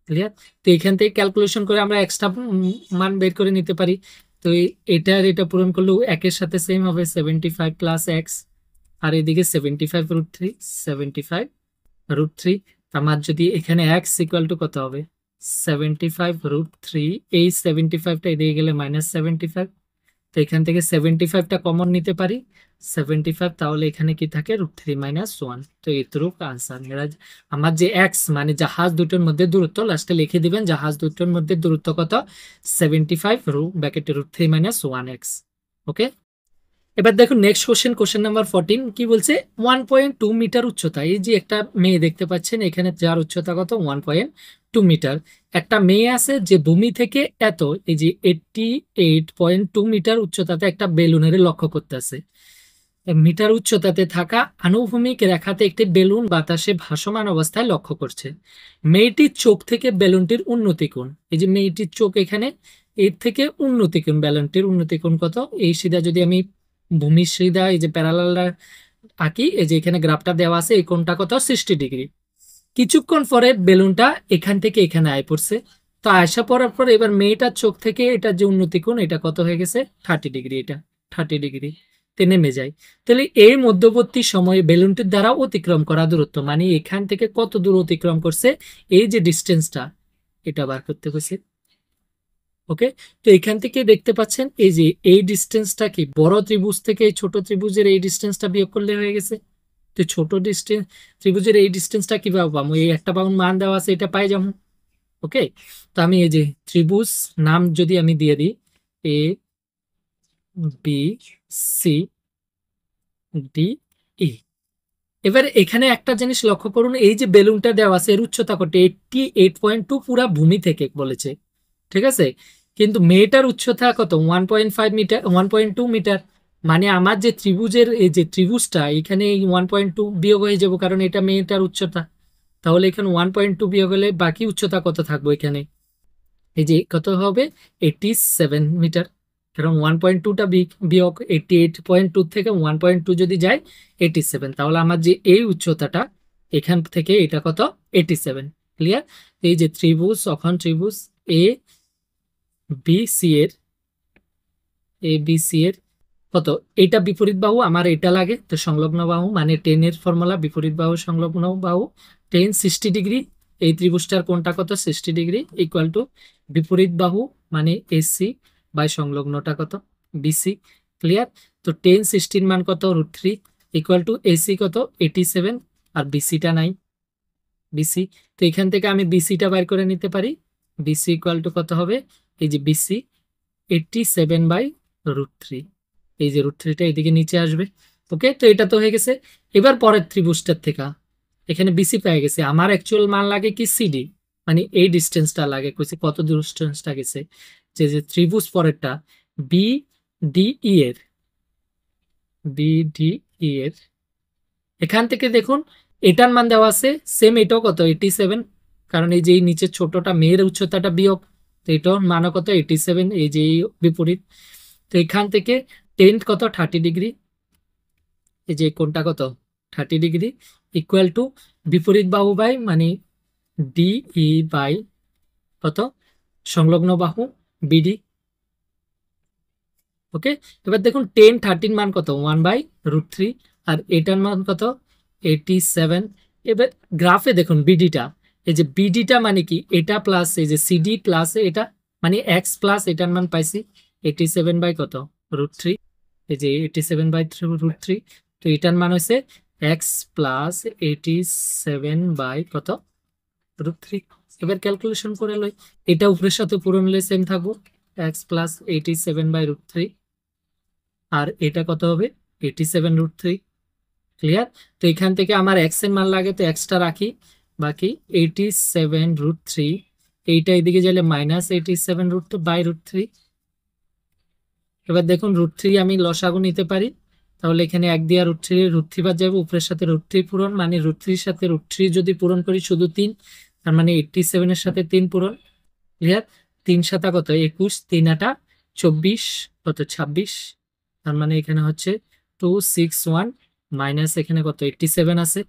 ক্লিয়ার? তো এখান থেকে ক্যালকুলেশন করে আমরা এক্সট্রা মান বের করে নিতে পারি। তো এটার এটা পূরণ করলেও একের সাথে সেম হবে 75 প্লাস এক্স, আর এদিকে 75√3, 75√3। আমার যদি এখানে এক্স ইকুয়াল টু কত হবে 75√3, এই 75টা এদিকে গেলে -75। তো এখান থেকে 75টা কমন নিতে পারি 75, তাহলে এখানে কি থাকে √3 - 1। তো এতটুক আনসার। আমার যে এক্স মানে জাহাজ দুটোর মধ্যে দূরত্ব, লাস্টে লিখে দিবেন জাহাজ দুটোর মধ্যে দূরত্ব কত 75 ব্র্যাকেটে √3 - 1 এক্স। ওকে, এবার দেখুন নেক্সট কোশ্চেন, কোশ্চেন নাম্বার 14 কি বলছে, 1.2 মিটার উচ্চতা, এই যে একটা মেয়ে দেখতে পাচ্ছেন এখানে, যার উচ্চতা কত 1.2 মিটার। একটা মেয়ে আছে যে ভূমি থেকে এত, এই যে 88.2 মিটার উচ্চতাতে একটা বেলুনের লক্ষ্য করতেছে। মিটার উচ্চতাতে থাকা আনুভূমিক রেখাতে একটি বেলুন বাতাসে ভাসমান অবস্থায় লক্ষ্য করছে। মেয়েটির চোখ থেকে বেলুনটির উন্নতি কোণ, এই যে মেয়েটির চোখ এখানে, এর থেকে উন্নতি কোণ, বেলুনটির উন্নতি কোণ কত, এই সিধা যদি আমি ভূমির সিধা এই যে প্যারালাল আঁকি, এই যে এখানে গ্রাফটা দেওয়া আছে, এই কোণটা কত 60 ডিগ্রি। কিছুক্ষণ পরে বেলুনটা এখান থেকে এখানে আয় পড়ছে, তো আসা পড়ার পর এবার মেয়েটার চোখ থেকে এটা যে উন্নতি কোণ এটা কত হয়ে গেছে 30 ডিগ্রি, এটা 30 ডিগ্রি তে নেমে যায়। তাহলে এই মধ্যবর্তী সময়ে বেলুনটির দ্বারা অতিক্রম করা দূরত্ব, মানে এখান থেকে কত দূর অতিক্রম করছে এই যে ডিস্টেন্সটা এটা বার করতে হয়েছে। ওকে, তো এখান থেকে দেখতে পাচ্ছেন এই যে এই ডিস্টেন্সটা কি বড় ত্রিভুজ থেকে এই ছোট ত্রিভুজের এই ডিস্টেন্সটা বিয়োগ করলে হয়ে গেছে। তো ছোট ডিস্টেন্স ত্রিভুজের এই ডিস্টেন্সটা কিভাবে পাবো, এই একটা বাউন্ড মান দেওয়া আছে এটা পাই যাবো। ওকে, তো আমি এই যে ত্রিভুজ নাম যদি আমি দিয়ে দিই A B C D E, এবার এখানে একটা জিনিস লক্ষ্য করুন, এই যে বেলুনটা দেওয়া আছে এর উচ্চতা কত 88.2 পুরা ভূমি থেকে বলেছে, ঠিক আছে, কিন্তু মেয়েটার উচ্চতা কত 1.5 মিটার 1.2 মিটার, মানে আমার যে ত্রিভুজের এই যে ত্রিভুজটা এখানে এই 1.2 বিয়োগ হয়ে যাবো কারণ এটা মেয়েটার উচ্চতা, তাহলে এখানে 1.2 বিয়োগ হলে বাকি উচ্চতা কত থাকবো এখানে এই যে কত হবে 87 মিটার, কারণ 1.2টা বিয়োগ 88.2 থেকে 1.2 যদি যায় 87, তাহলে আমার যে এই উচ্চতাটা এখান থেকে এটা কত 87। ক্লিয়ার? এই যে ত্রিভুজ অখন ত্রিভুজ এ বি সি এর কত, এটা বিপরীত বাহু আমার এটা লাগে, তো সংলগ্ন বাহু মানে 10 এর ফর্মুলা বিপরীত বাহু সংলগ্ন বাহু 10 60 ডিগ্রি, এই ত্রিভুজটার কোণটা কত 60 ডিগ্রি ইকুয়াল টু বিপরীত বাহু মানে এসি বাই সংলগ্নটা কত বিসি। ক্লিয়ার? তো 10 60 মান কত √3 ইকুয়াল টু এসি কত 87 আর বিসিটা নাই বিসি, তো এখান থেকে আমি বিসিটা বাইর করে নিতে পারি, বিসি ইকুয়াল টু কত হবে এই যে বিসি 87/√3, এই যে √3টা এদিকে নিচে আসবে। ওকে, তো এটা তো হয়ে গেছে। এবার পরের ত্রিভুজটার থেকে এখানে বিসি পেয়ে গেছে, আমার অ্যাকচুয়াল মান লাগে কি সিডি, মানে এই ডিস্টেন্সটা লাগে, কইছে কত দূর ডিস্টেন্সটা গেছে, যে যে ত্রিভুজ পরেরটা বি ডি ই এর এখান থেকে দেখুন এটার মান দেওয়া আছে সেম, এটাও কত 87, কারণ এই যে এই নিচের ছোটটা মেয়ের উচ্চতাটা বিয়োগ, তো এটাও মানও কত 87, এই যে বিপরীত। তো এখান থেকে 10 কত 30 ডিগ্রি, এই যে কোণটা কত 30 ডিগ্রি ইকুয়াল টু বিপরীত বাহু বাই মানে ডিই বাই কত সংলগ্ন বাহু বিডি। ওকে, এবার দেখুন 10 13 মান কত 1/√3 আর এটার মান কত 87। এবার গ্রাফে দেখুন বিডিটা, এই যে বিডিটা মানে কি এটা প্লাস এই যে সিডি প্লাস এটা মানে এক্স প্লাস এটার মান পাইছি 87 বাই কত √3, এই যে 87/√3, তো এটার মান হচ্ছে এক্স প্লাস 87 বাই কত √3। এবার ক্যালকুলেশন করে লই, এটা উপরের সাথে পূরণ হলে সেম থাকবো এক্স প্লাস 87/√3 আর এটা কত হবে 87√3। ক্লিয়ার? তো এখান থেকে আমার এক্স এর মান লাগে, তো এক্সটা রাখি, বাকি 87√3, এইটা এদিকে গেলে মাইনাস 87/√3। এবার দেখুন √3 আমি লসাগু নিতে পারি, তাহলে এখানে 1 দিয়ে √3 বাদ যাবে, উপরের সাথে √3 পূরণ মানে √3 সাথে √3 যদি পূরণ করি শুধু 3, তার মানে 87 এর সাথে 3 পূরণ। ক্লিয়ার? 3 সাতা কত 21, 3 আটা 24 কত 26, তার মানে এখানে হচ্ছে 261 মাইনাস এখানে কত 87 আছে।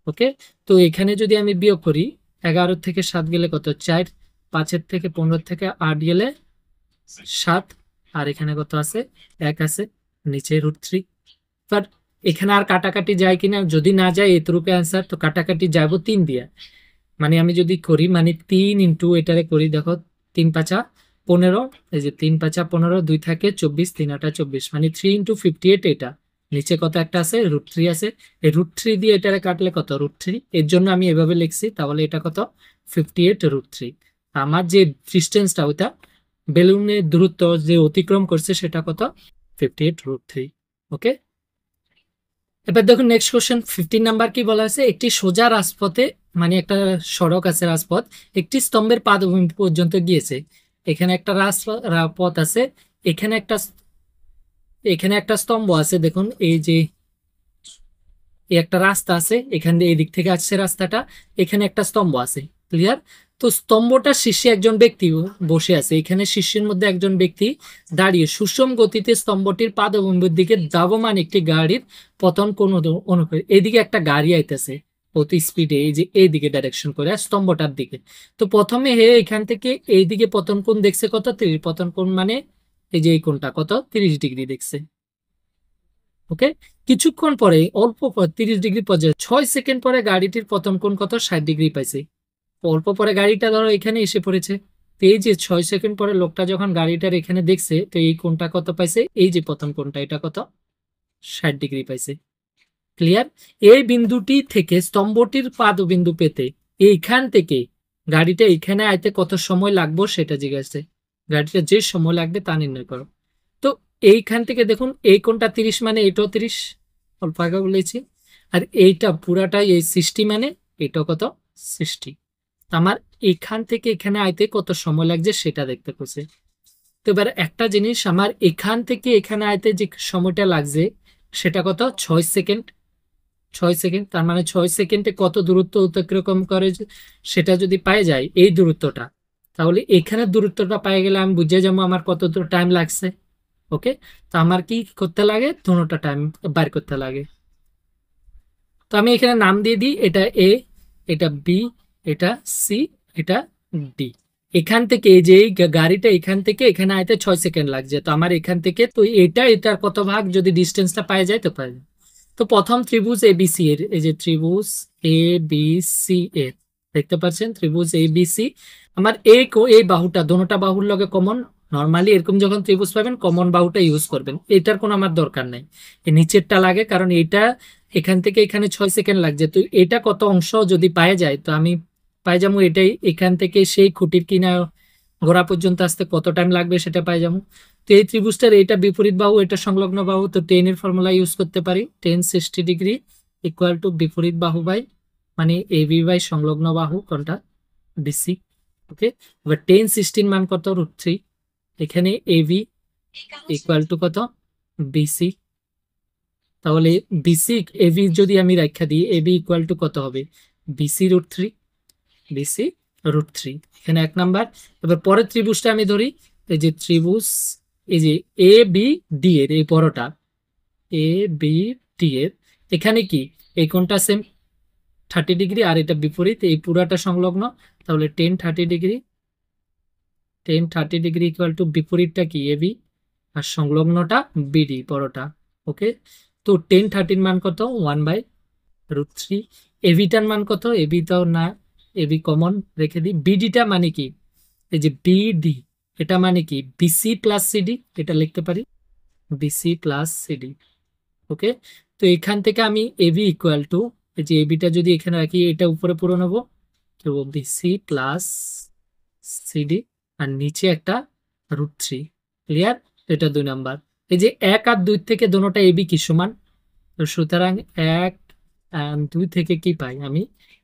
ওকে, তো এখানে যদি আমি বিয়োগ করি 11 থেকে 7 গেলে কত 4, 5 থেকে 15 থেকে 8 গেলে 7, আর এখানে কত আছে 1 আছে, নিচে √3। বাট এখানে আর কাটাকাটি যায় কিনা, যদি না যায় এতটুকু অ্যান্সার, তো কাটাকাটি যাবো 3 দিয়ে, মানে আমি যদি করি মানে 3 ইন্টু এটারে করি, দেখো 3 5 15, এই যে 3 5 15, 2 থাকে 24, 3 8 24, মানে 3 ইন্টু 58, এটা নিচে কত একটা আছে √3 আছে, এই √3 দিয়ে এটারে কাটলে কত √3, এর জন্য আমি এভাবে লিখছি, তাহলে এটা কত 58√3। আমার যে ডিস্টেন্সটা ওইটা বেলুনের দূরত্ব যে অতিক্রম করছে সেটা কত 58√3। ওকে, এবার দেখুন নেক্সট কোশ্চেন 15 নাম্বার কি বলা আছে, একটি সোজা রাজপথে মানে একটা সড়ক আছে রাজপথ, একটি স্তম্ভের পাদভূমি পর্যন্ত গিয়েছে, এখানে একটা রাজপথ আছে, এখানে একটা স্তম্ভ আছে, দেখুন এই যে একটা রাস্তা আছে, এখান দিয়ে এদিক থেকে আসছে রাস্তাটা, এখানে একটা স্তম্ভ আছে। ক্লিয়ার? তো স্তম্ভটার শীর্ষে একজন ব্যক্তি বসে আছে, এখানে শীর্ষের মধ্যে একজন ব্যক্তি দাঁড়িয়ে সুষম গতিতে স্তম্ভটির পাদভূমির দিকে ধাবমান একটি গাড়ির পতন কোন অনুকূলে, এদিকে একটা গাড়ি আইতেছে, অতি স্পিডে এই যে এই দিকে ডাইরেকশন করে স্তম্ভটার দিকে। তো প্রথমে হে এখান থেকে এই দিকে পতন কোণ দেখছে কত 30, পতন কোণ মানে এই যে এই কোণটা কত 30 ডিগ্রি দেখছে। ওকে, কিছুক্ষণ পরে অল্প 30 ডিগ্রি পর্যায়ে 6 সেকেন্ড পরে গাড়িটির পতন কোণ কত 60 ডিগ্রি পাইছে। অল্প পরে গাড়িটা ধরো এখানে এসে পড়েছে, তো এই যে 6 সেকেন্ড পরে লোকটা যখন গাড়িটার এখানে দেখছে তো এই কোণটা কত পাইছে, এই যে পতন কোণটা এটা কত 60 ডিগ্রি পাইছে। ক্লিয়ার? এই বিন্দুটি থেকে স্তম্ভটির পাদবিন্দু পেতে এইখান থেকে গাড়িটা এখানে আইতে কত সময় লাগবে সেটা জিজ্ঞাসা। গাড়িটা যে সময় লাগবে তা নির্ণয় করো। তো এইখান থেকে দেখুন এই কোণটা 30 মানে এটাও 30, অল্প আগে বলেছি। আর এইটা পুরাটাই এই 60 মানে এটাও কত 60। আমার এখান থেকে এখানে আইতে কত সময় লাগছে সেটা দেখতে পেয়েছে। তো এবার একটা জিনিস, আমার এখান থেকে এখানে আইতে যে সময়টা লাগছে সেটা কত 6 সেকেন্ড। 6 সেকেন্ড, তার মানে 6 সেকেন্ডে কত দূরত্ব অতিক্রম করে সেটা যদি পাই যায় এই দূরত্বটা, তাহলে এখানে দূরত্বটা পাই গেলে আমি বুঝে যাবো আমার কত টাইম লাগছে। ওকে, তো আমার কি করতে লাগে, দুটোটা টাইম বার করতে লাগে। তো আমি এখানে নাম দিয়ে দিই, এটা এ, এটা বি, এটা সি, এটা ডি। এখান থেকে এই যে গাড়িটা এখান থেকে এখানে আইতে 6 সেকেন্ড লাগছে, তো আমার এখান থেকে তো এটা এটার কত ভাগ যদি ডিস্টেন্সটা পাই যায় তো পাই যায়। তো প্রথম ত্রিভুজ এবিসি এর, এই যে ত্রিভুজ এ বি সি এর, দেখতে পাচ্ছেন ত্রিভুজ এ বি সি। আমার এই বাহুটা দোনোটা বাহুর লগে কমন, নরমালি এরকম যখন ত্রিভুজ পাবেন কমন বাহুটা ইউজ করবেন, এটার কোনো আমার দরকার নাই। এই নিচেরটা লাগে কারণ এটা এখান থেকে এখানে 6 সেকেন্ড লাগছে, তো এটা কত অংশ যদি পাওয়া যায় তো আমি পাই যাবো এটাই এখান থেকে সেই খুঁটির কিনা গোড়া পর্যন্ত আসতে কত টাইম লাগবে সেটা পাই যাবো। তো এই ত্রিভুজটার এটা বিপরীত বাহু এটা সংলগ্ন বাহু, তো টেন এর ফর্মুলা ইউজ করতে পারি, টেন 60 ডিগ্রি ইকুয়াল টু বিপরীত বাহু বাই মানে এবি বাই সংলগ্ন বাহু কোনটা বিসি। ওকে, এবার টেন 16 মান কত √3, এখানে এবি ইকুয়াল টু কত বিসি। তাহলে বিসি এবি যদি আমি রাখা দিই এবি ইকুয়াল টু কত হবে বিসি √3, বিসি √3 এখানে এক নাম্বার। এবার পরের ত্রিভুজটা আমি ধরি, এই যে ত্রিভুজ এই যে এ বি ডি এর এই বড়টা এ বি ডি এর, এখানে কি এই কোণটা সেম 30 ডিগ্রি আর এটা বিপরীত এই পুরাটা সংলগ্ন, তাহলে 10 30 ডিগ্রি, 10 30 ডিগ্রি ইকুয়াল টু বিপরীতটা কি এবি আর সংলগ্নটা বিডি বড়টা। ওকে, তো 10 30 মান কত 1/√3। এবিটার মান কত, এবিটাও না, এবি কমন রেখে দিই। বিডিটা মানে কি, এই যে বিডি এটা মানে কি বিসি প্লাস সিডি, এটা লিখতে পারি বিসি প্লাস সিডি। ওকে, তো এখান থেকে আমি এবি ইকুয়াল টু এই যে এবিটা যদি এখানে রাখি এটা উপরে পুরো নেবো, তো বিসি প্লাস সিডি আর নিচে একটা √3। ক্লিয়ার? এটা 2 নাম্বার। এই যে 1 আর 2 থেকে দোনোটা এবি কি সমান, তো সুতরাং 1 আর 2 থেকে কি পাই আমি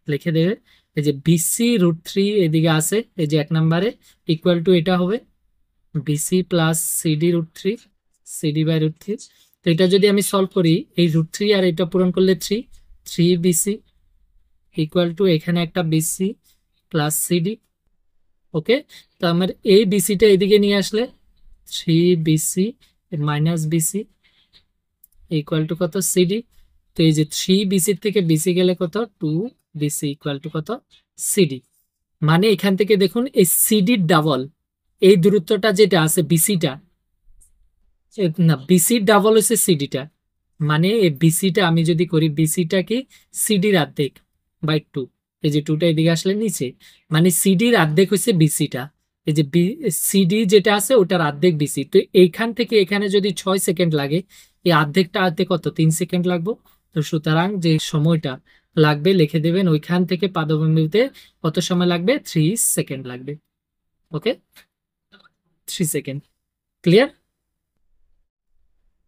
লিখে দেবে, এই যে বিসি √3 এদিকে আছে এই যে 1 নাম্বারে ইকুয়াল টু এটা হবে BC plus CD √3, CD by √3। তো এটা যদি আমি সলভ করি এই √3 আর এটা পূরণ করলে 3 বিসি ইকুয়াল টু এখানে একটা বিসি প্লাস সিডি। ওকে, তো আমার এই বিসিটা এদিকে নিয়ে আসলে 3 BC minus BC equal to কত সিডি। তো এই যে 3 বিসি থেকে বিসি গেলে কত 2 বিসি ইকুয়াল টু কত সিডি। মানে এখান থেকে দেখুন এই সিডির ডাবল এই দূরত্বটা যেটা আছে বিসিটা, না বিসির ডাবল হচ্ছে সিডিটা, মানে এই বিসিটা আমি যদি করি বিসিটা কি সিডির অর্ধেক বাই 2, এই যে 2টা এদিকে আসলে নিচে, মানে সিডির অর্ধেক হচ্ছে বিসিটা, এই যে সিডি যেটা আছে ওটার অর্ধেক বিসি। তো এইখান থেকে এখানে যদি 6 সেকেন্ড লাগে এই অর্ধেকটা আনতে কত 3 সেকেন্ড লাগবে। তো সুতরাং যে সময়টা লাগবে লিখে দেবেন ওইখান থেকে পাদবিন্দুতে কত সময় লাগবে 3 সেকেন্ড লাগবে। ওকে, 3 সেকেন্ড। ক্লিয়ার?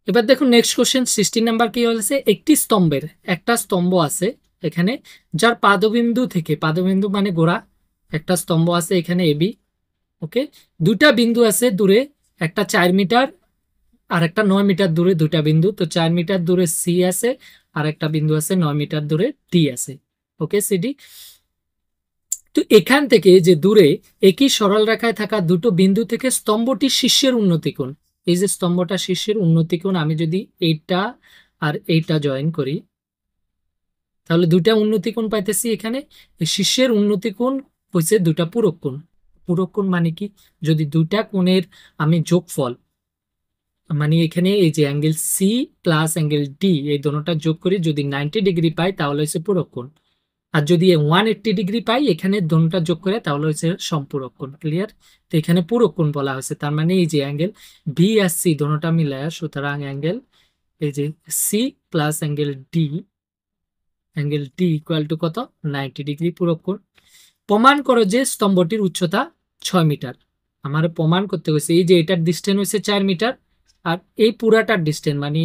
এবার দেখুন নেক্সট কোশ্চেন 16 নাম্বার কি হয়েছে, একটি স্তম্ভের একটা স্তম্ভ আছে এখানে যার পাদবিন্দু থেকে, পাদবিন্দু মানে গোড়া, একটা স্তম্ভ আছে এখানে এবি। ওকে, দুটা বিন্দু আছে দূরে, একটা 4 মিটার আর একটা 9 মিটার দূরে দুটা বিন্দু, তো 4 মিটার দূরে সি আছে আর একটা বিন্দু আছে 9 মিটার দূরে ডি আছে। ওকে, সিডি। তো এখান থেকে যে দূরে একই সরল রেখায় থাকা দুটো বিন্দু থেকে স্তম্ভটির শীর্ষের উন্নতি কোণ, এই যে স্তম্ভটা শীর্ষের উন্নতি কোণ আমি যদি এইটা আর এইটা জয়েন করি, তাহলে দুইটা উন্নতি কোণ পাইতেছি এখানে। এই শীর্ষের উন্নতি কোণ হচ্ছে দুটা পূরক কোণ। পূরক কোণ মানে কি, যদি দুইটা কোণের আমি যোগফল, মানে এখানে এই যে angle C plus angle D এই দুটোটা যোগ করি, যদি 90 ডিগ্রি পাই তাহলে হচ্ছে পূরক কোণ। আর যদি 180 ডিগ্রি পাই এখানে দুটোটা যোগ করে তাহলে হচ্ছে সম্পূরক কোণ। ক্লিয়ার? তো এখানে পূরক কোণ বলা হয়েছে, তার মানে এই যে অ্যাঙ্গেল বি আর সি দুটোটা মিলায়, সুতরাং অ্যাঙ্গেল এই যে C plus angle D equal to কত, 90 ডিগ্রি পূরক কোণ। প্রমাণ করো যে স্তম্ভটির উচ্চতা 6 মিটার। আমার প্রমাণ করতে হয়েছে এই যে এটার ডিস্টেন্স হয়েছে 4 মিটার, আর এই পুরাটার ডিস্টেন্স মানে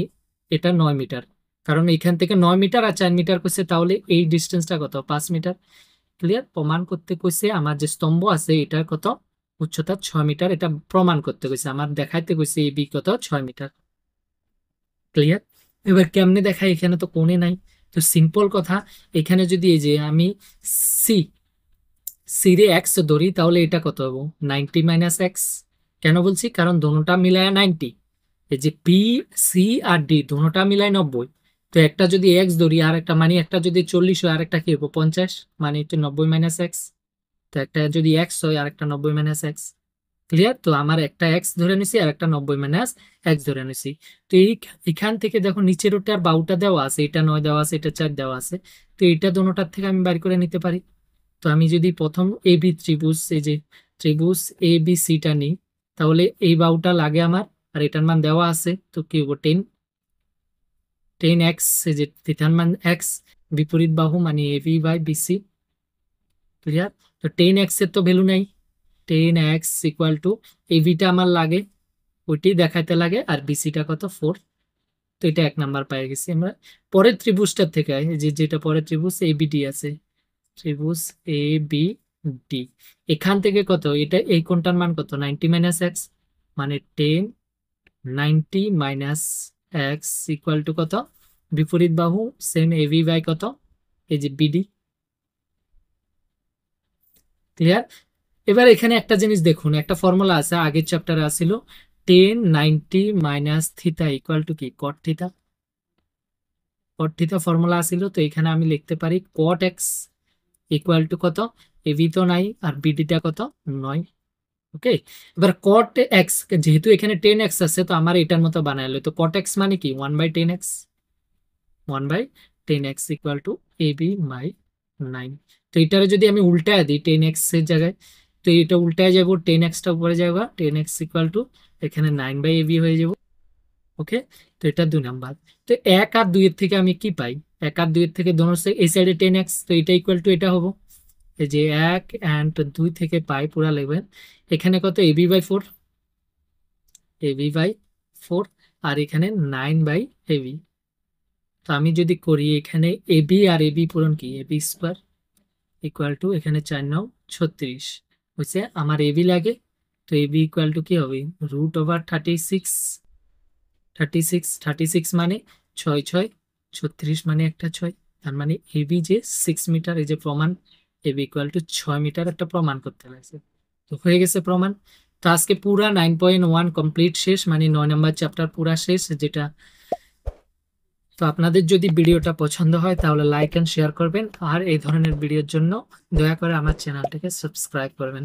এটা 9 মিটার, কারণ এখান থেকে 9 মিটার আর 4 মিটার করছে, তাহলে এই ডিস্টেন্সটা কত, 5 মিটার। ক্লিয়ার? প্রমাণ করতে কইছে আমার যে স্তম্ভ আছে এটার কত, উচ্চতা 6 মিটার, এটা প্রমাণ করতে কইছে, আমার দেখাইতে কইছে এই বি কত, 6 মিটার। ক্লিয়ার? এবার কেমনে দেখাই, এখানে তো কোণে নাই, তো সিম্পল কথা, এখানে যদি এই যে আমি সি সিরে এক্স ধরি তাহলে এটা কত হবো, 90 - এক্স। কেন বলছি, কারণ দোনোটা মিলায় 90, এই যে পি সি আর ডি দোনোটা মিলায় 90। তো একটা যদি এক্স ধরি আর একটা মানে একটা যদি 40 হয় আর একটা কি হবো 50, মানে হচ্ছে 90 - এক্স। তো একটা যদি এক্স হয় আর একটা 90 - এক্স। ক্লিয়ার? তো আমার একটা এক্স ধরে নিছি আর একটা 90 - এক্স ধরে নিছি। তো এখান থেকে দেখো নিচের ওটা আর বাউটা দেওয়া আছে, এটা 9 দেওয়া আছে, এটা 4 দেওয়া আছে, তো এটা দোনোটার থেকে আমি বাইর করে নিতে পারি। তো আমি যদি প্রথম এ বি ত্রিভুজ, এই যে ত্রিভুজ এ বি সিটা নিই, তাহলে এই বাহুটা লাগে আমার, আর এটার মান দেওয়া আছে, তো কি হবো 10 এক্স, এই যে থিটার মান এক্স, বিপরীত বাহু মানে এ বি বাই বিসি। ক্লিয়ার? তো 10 এক্স এর তো ভ্যালু নাই, 10 x equal to A beta আমার লাগে, ওইটি দেখাইতে লাগে, আর বিসিটা কত 4। তো এটা 1 নাম্বার পেয়ে গেছি আমরা। পরের ত্রিভুজটার থেকে এই যে যেটা পরের ত্রিভুজ এ বি ডি আছে, ত্রিভুজ এ বি ডি, এখান থেকে কত, এটা এই কোণটার মান কত, 90 - এক্স, মানে 10 90 - এক্স ইকুয়াল টু কত, বিপরীত বাহু সেম এ বি বাই কত, এই যে বিডি। ক্লিয়ার? এবার এখানে একটা জিনিস দেখুন, একটা ফর্মুলা আছে আগের চ্যাপ্টারে আসছিল, 10 90 - ইকুয়াল টু কি, কট থিটা। কট থিটা ফর্মুলা আসছিল, তো এখানে আমি লিখতে পারি কট এক্স ইকুয়াল টু কত, এবি তো নাই আর বিডিটা কত, 9। ওকে, এবার কট এক্স, যেহেতু এখানে 10 এক্স আছে তো আমার এটার মতো বানাইলো, তো কট এক্স মানে কি 1/10 X, 1/10 X equal to A B by 9। তো এটারে যদি আমি উল্টায় দিই 10 এক্স এর জায়গায়, তো এটা উল্টায় যাবো, 10 এক্সটা উপরে যাবো, 10 এক্স ইকুয়াল টু এখানে 9/ab হয়ে যাব। ওকে, তো এটা 2 নাম্বার। তো 1 আর 2 এর থেকে আমি কি পাই, 1 আর 2 এর থেকে দোনো এই সাইডে 10 এক্স, তো এটা ইকুয়াল টু এটা হবো, এই যে 1 and 2 থেকে পাই পুরা লিখবেন, এখানে কত ab/4, ab/4, আর এখানে 9/ab। তো আমি যদি করি এখানে এবি আর এবি পূরণ কি, এবি স্কোয়ার ইকুয়াল টু এখানে 4 9 36 হচ্ছে আমার এবি লাগে, তো এবি ইকুয়াল টু কি হবে, √36, 36 মানে 6 6 36 মানে একটা 6, তার মানে এবি যে 6 মিটার, এই যে প্রমাণ এবি ইকুয়াল টু 6 মিটার একটা প্রমাণ করতে লাগছে। তো হয়ে গেছে প্রমাণ। তো আজকে পুরা 9.1 কমপ্লিট শেষ, মানে 9 নাম্বার চ্যাপ্টার পুরা শেষ যেটা। তো আপনাদের যদি ভিডিওটা পছন্দ হয় তাহলে লাইক এন্ড শেয়ার করবেন, আর এই ধরনের ভিডিওর জন্য দয়া করে আমার চ্যানেলটাকে সাবস্ক্রাইব করবেন।